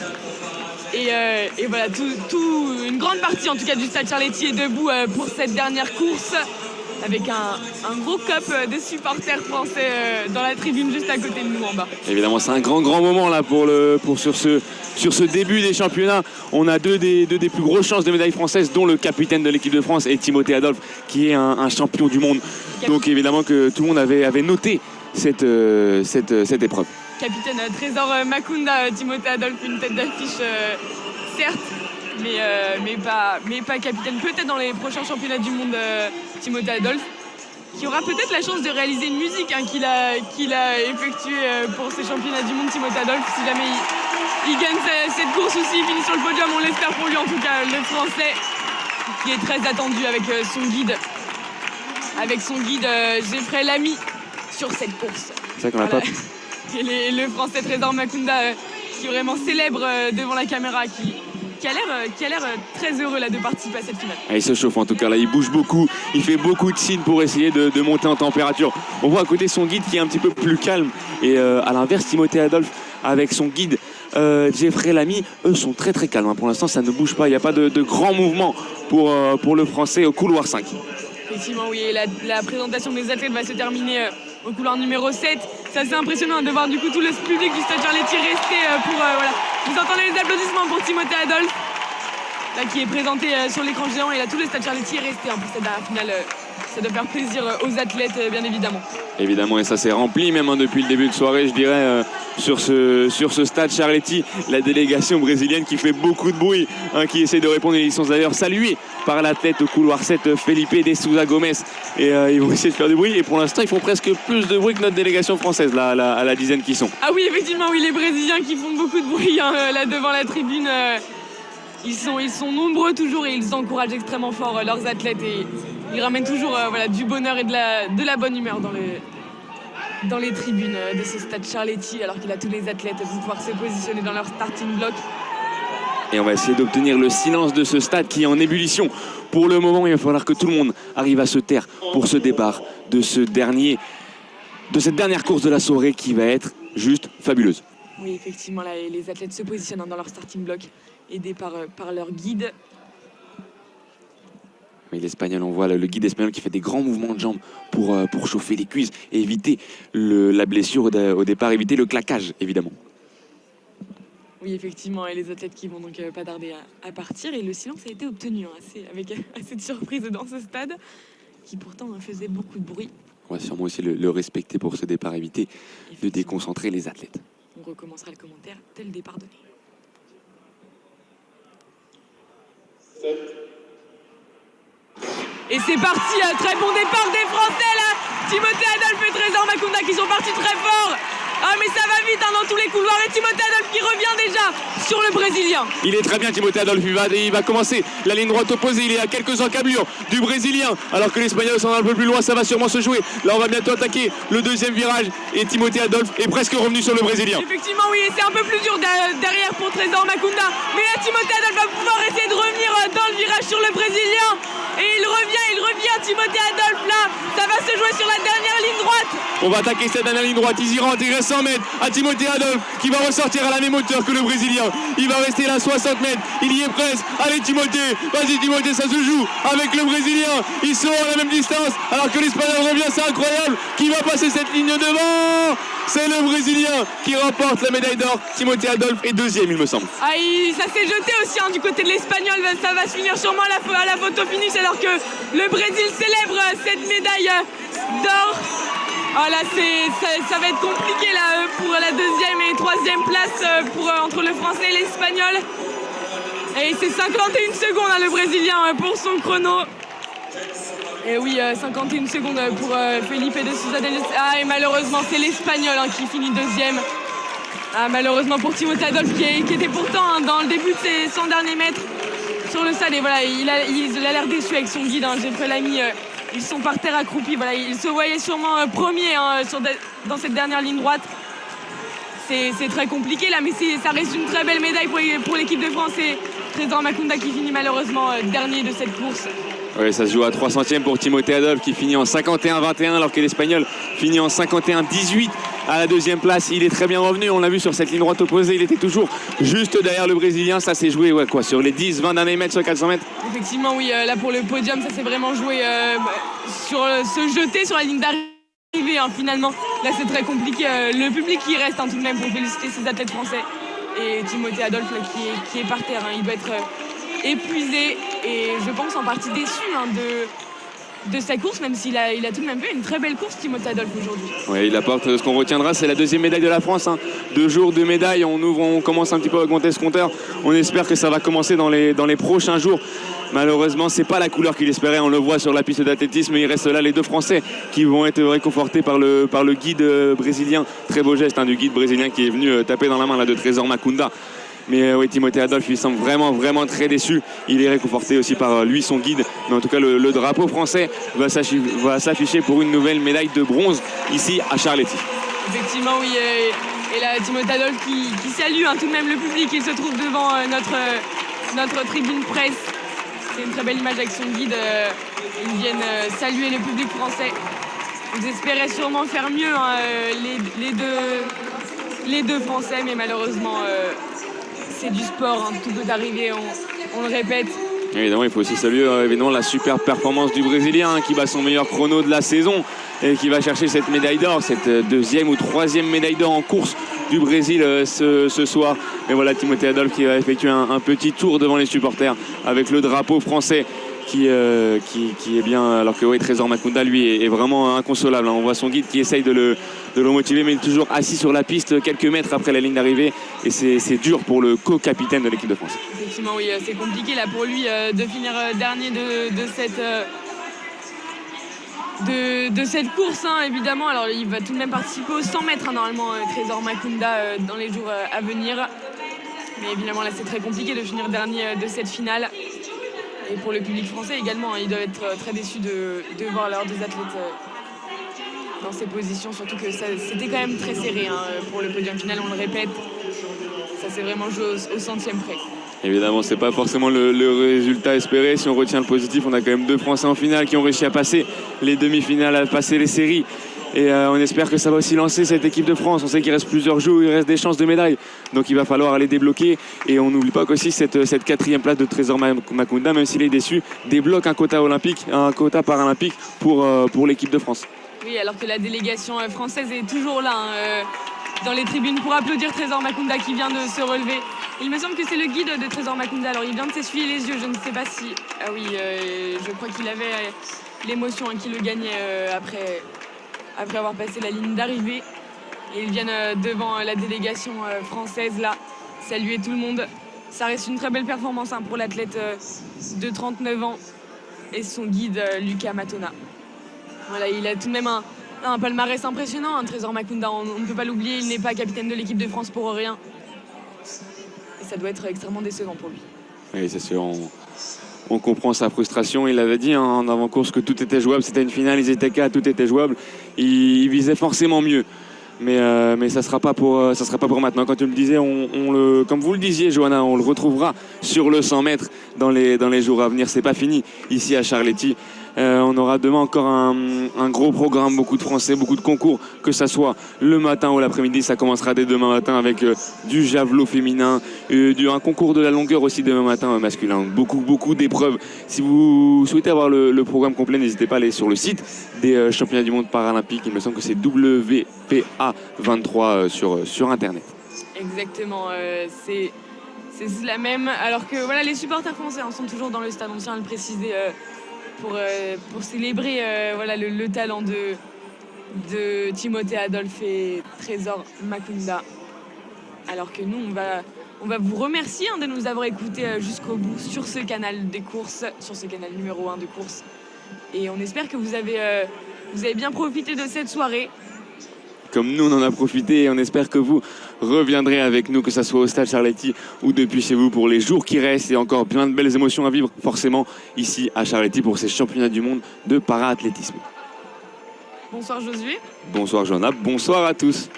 Et voilà, une grande partie en tout cas du stade Charletti est debout pour cette dernière course, avec un gros cup de supporters français dans la tribune juste à côté de nous en bas. Évidemment, c'est un grand moment là sur ce début des championnats. On a deux des plus grosses chances de médailles françaises, dont le capitaine de l'équipe de France et Timothée Adolphe, qui est un champion du monde. Donc évidemment que tout le monde avait noté cette épreuve. Capitaine Trésor Makunda, Timothée Adolphe, une tête d'affiche certes, mais pas capitaine. Peut-être dans les prochains championnats du monde, Timothée Adolphe, qui aura peut-être la chance de réaliser une musique hein, qu'il a effectuée pour ces championnats du monde, Timothée Adolphe. Si jamais il gagne cette course aussi, il finit sur le podium, on l'espère pour lui en tout cas, le français, qui est très attendu avec son guide. Geoffrey Lamy sur cette course. C'est vrai qu'on n'a pas... Et le français Trésor Makunda qui vraiment célèbre devant la caméra, qui a l'air très heureux là, de participer à cette finale. Ah, il se chauffe en tout cas là, il bouge beaucoup, il fait beaucoup de signes pour essayer de monter en température. On voit à côté son guide qui est un petit peu plus calme, et à l'inverse Timothée Adolphe avec son guide Geoffrey Lamy, eux sont très très calmes. Pour l'instant ça ne bouge pas, il n'y a pas de grands mouvements pour le français au couloir 5. Effectivement oui, et la présentation des athlètes va se terminer au couloir numéro 7. C'est assez impressionnant de voir du coup tout le public du stade Charletti rester pour... voilà. Vous entendez les applaudissements pour Timothée Adolphe, là, qui est présenté sur l'écran géant, et là tout le stade Charletti est resté hein, pour cette dernière finale. Ça doit faire plaisir aux athlètes, bien évidemment. Évidemment, et ça s'est rempli même hein, depuis le début de soirée, je dirais, sur ce stade Charletti. La délégation brésilienne qui fait beaucoup de bruit, hein, qui essaie de répondre. Ils sont d'ailleurs salués par l'athlète au couloir 7, Felipe de Souza Gomes. Et ils vont essayer de faire du bruit. Et pour l'instant, ils font presque plus de bruit que notre délégation française, là, à la dizaine qui sont. Ah oui, effectivement, oui, les Brésiliens qui font beaucoup de bruit hein, là devant la tribune. Ils sont nombreux toujours, et ils encouragent extrêmement fort leurs athlètes, et ils ramènent toujours voilà, du bonheur et de la bonne humeur dans les tribunes de ce stade Charletti, alors que là tous les athlètes vont pouvoir se positionner dans leur starting block. Et on va essayer d'obtenir le silence de ce stade qui est en ébullition. Pour le moment, il va falloir que tout le monde arrive à se taire pour ce départ de cette dernière course de la soirée qui va être juste fabuleuse. Oui, effectivement, là, les athlètes se positionnent dans leur starting block, aidés par leur guide. Oui, l'Espagnol, on voit le guide espagnol qui fait des grands mouvements de jambes pour chauffer les cuisses et éviter la blessure au départ, éviter le claquage, évidemment. Oui, effectivement, et les athlètes qui vont donc pas tarder à partir. Et le silence a été obtenu hein, avec assez de surprise dans ce stade, qui pourtant faisait beaucoup de bruit. On va sûrement aussi le respecter pour ce départ, éviter de déconcentrer les athlètes. On recommencera le commentaire dès le départ donné. 7. Et c'est parti, très bon départ des Français là. Timothée Adolphe et Trésor Makunda qui sont partis très fort. Ah mais ça va vite hein, dans tous les couloirs, et Timothée Adolphe qui revient déjà sur le Brésilien. Il est très bien Timothée Adolphe, il va commencer la ligne droite opposée, il est à quelques encablures du Brésilien, alors que l'Espagnol s'en va un peu plus loin, ça va sûrement se jouer. Là on va bientôt attaquer le deuxième virage, et Timothée Adolphe est presque revenu sur le Brésilien. Effectivement oui, c'est un peu plus dur derrière pour Trésor Makunda, mais là Timothée Adolphe va pouvoir essayer de revenir dans le virage sur le Brésilien, et il revient Timothée Adolphe là, ça va se jouer sur la dernière ligne droite. On va attaquer cette dernière ligne droite, ils iront intégrer 100 mètres à Timothée Adolphe qui va ressortir à la même hauteur que le Brésilien. Il va rester là 60 mètres, il y est presque. Allez Timothée, vas-y Timothée, ça se joue avec le Brésilien. Ils sont à la même distance alors que l'Espagnol revient, c'est incroyable. Qui va passer cette ligne devant? C'est le Brésilien qui remporte la médaille d'or. Timothée Adolphe est deuxième, il me semble. Ah, ça s'est jeté aussi hein, du côté de l'Espagnol, ça va se finir sûrement à la photo finish, alors que le Brésil célèbre cette médaille d'or. Ah là, ça va être compliqué là, pour la deuxième et troisième place entre le français et l'espagnol. Et c'est 51 secondes le brésilien pour son chrono. Et oui, 51 secondes pour Felipe de Sousa. Ah, et malheureusement, c'est l'espagnol qui finit deuxième. Ah, malheureusement pour Timothée Adolphe qui était pourtant dans le début de ses 100 derniers mètres sur le stade. Et voilà, il a l'air déçu avec son guide, Geoffrey Lamy. Ils sont par terre accroupis. Voilà, ils se voyaient sûrement premiers dans cette dernière ligne droite. C'est très compliqué là, mais ça reste une très belle médaille pour l'équipe de France. Et Trésor Makunda qui finit malheureusement dernier de cette course. Oui, ça se joue à 3 centièmes pour Timothée Adolphe qui finit en 51-21 alors que l'Espagnol finit en 51-18 à la deuxième place. Il est très bien revenu, on l'a vu sur cette ligne droite opposée, il était toujours juste derrière le Brésilien. Ça s'est joué sur les 10-20 derniers mètres sur 400 mètres. Effectivement, oui, là pour le podium, ça s'est vraiment joué sur se jeter sur la ligne d'arrivée finalement. Là c'est très compliqué, le public qui reste tout de même pour féliciter ces athlètes français. Et Timothée Adolphe là, qui est par terre, il doit être épuisé et je pense en partie déçu de sa course, même s'il a tout de même fait une très belle course, Timothée Adolphe, aujourd'hui. Oui, il apporte ce qu'on retiendra, c'est la deuxième médaille de la France. 2 jours de médailles, on commence un petit peu à augmenter ce compteur. On espère que ça va commencer dans les prochains jours. Malheureusement, c'est pas la couleur qu'il espérait, on le voit sur la piste d'athlétisme. Il reste là les 2 Français qui vont être réconfortés par le guide brésilien. Très beau geste du guide brésilien qui est venu taper dans la main de Trésor Makunda. Mais oui, Timothée Adolphe, il semble vraiment très déçu. Il est réconforté aussi par lui, son guide. Mais en tout cas, le drapeau français va s'afficher pour une nouvelle médaille de bronze ici à Charletti. Effectivement, oui. Et là, Timothée Adolphe qui salue tout de même le public. Il se trouve devant notre tribune presse. C'est une très belle image avec son guide. Ils viennent saluer le public français. Ils espéraient sûrement faire mieux, les deux Français, mais malheureusement... c'est du sport, tout peut arriver, on le répète. Évidemment, il faut aussi saluer la superbe performance du Brésilien qui bat son meilleur chrono de la saison et qui va chercher cette médaille d'or, cette deuxième ou troisième médaille d'or en course du Brésil ce soir. Et voilà Timothée Adolphe qui va effectuer un petit tour devant les supporters avec le drapeau français qui est bien, alors que Trésor Makunda lui est vraiment inconsolable. On voit son guide qui essaye de le motiver, mais il est toujours assis sur la piste quelques mètres après la ligne d'arrivée et c'est dur pour le co-capitaine de l'équipe de France. Effectivement, oui, c'est compliqué là pour lui de finir dernier de cette course, évidemment. Alors il va tout de même participer aux 100 mètres normalement, Trésor Makunda, dans les jours à venir. Mais évidemment là c'est très compliqué de finir dernier de cette finale. Et pour le public français également, ils doivent être très déçus de voir leurs 2 athlètes dans ces positions, surtout que c'était quand même très serré pour le podium final, on le répète. Ça s'est vraiment joué au centième près. Évidemment, c'est pas forcément le résultat espéré. Si on retient le positif, on a quand même 2 Français en finale qui ont réussi à passer les demi-finales, à passer les séries. Et on espère que ça va aussi lancer cette équipe de France. On sait qu'il reste plusieurs jours, il reste des chances de médaille. Donc il va falloir aller débloquer. Et on n'oublie pas qu'aussi cette 4e place de Trésor Makunda, même s'il est déçu, débloque un quota olympique, un quota paralympique pour l'équipe de France. Oui, alors que la délégation française est toujours là, dans les tribunes pour applaudir Trésor Makunda qui vient de se relever. Il me semble que c'est le guide de Trésor Makunda. Alors il vient de s'essuyer les yeux, je ne sais pas si... Ah oui, je crois qu'il avait l'émotion qui le gagnait après avoir passé la ligne d'arrivée. Et ils viennent devant la délégation française là, saluer tout le monde. Ça reste une très belle performance pour l'athlète de 39 ans et son guide Lucas Matona. Voilà, il a tout de même un palmarès impressionnant, Trésor Makunda, on ne peut pas l'oublier, il n'est pas capitaine de l'équipe de France pour rien. Et ça doit être extrêmement décevant pour lui. Oui, c'est sûr. On comprend sa frustration. Il avait dit en avant-course que tout était jouable. C'était une finale, ils étaient 4, tout était jouable. Il visait forcément mieux. Mais ça sera pas pour maintenant. Quand tu me disais, comme vous le disiez, Johanna, on le retrouvera sur le 100 mètres dans les jours à venir. C'est pas fini ici à Charletti. On aura demain encore un gros programme, beaucoup de Français, beaucoup de concours, que ça soit le matin ou l'après-midi. Ça commencera dès demain matin avec du javelot féminin, un concours de la longueur aussi demain matin masculin. Beaucoup d'épreuves. Si vous souhaitez avoir le programme complet, n'hésitez pas à aller sur le site des championnats du monde paralympiques. Il me semble que c'est WPA23 sur Internet. Exactement, c'est la même. Alors que voilà, les supporters français sont toujours dans le stade, on tient à le préciser, pour célébrer le talent de Timothée Adolphe et Trésor Makunda. Alors que nous, on va vous remercier de nous avoir écoutés jusqu'au bout sur ce canal des courses, sur ce canal numéro 1 de courses. Et on espère que vous avez bien profité de cette soirée. Comme nous, on en a profité et on espère que vous reviendrez avec nous, que ce soit au Stade Charletti ou depuis chez vous pour les jours qui restent et encore plein de belles émotions à vivre forcément ici à Charletti pour ces championnats du monde de para-athlétisme. Bonsoir Josué. Bonsoir Johanna, bonsoir à tous.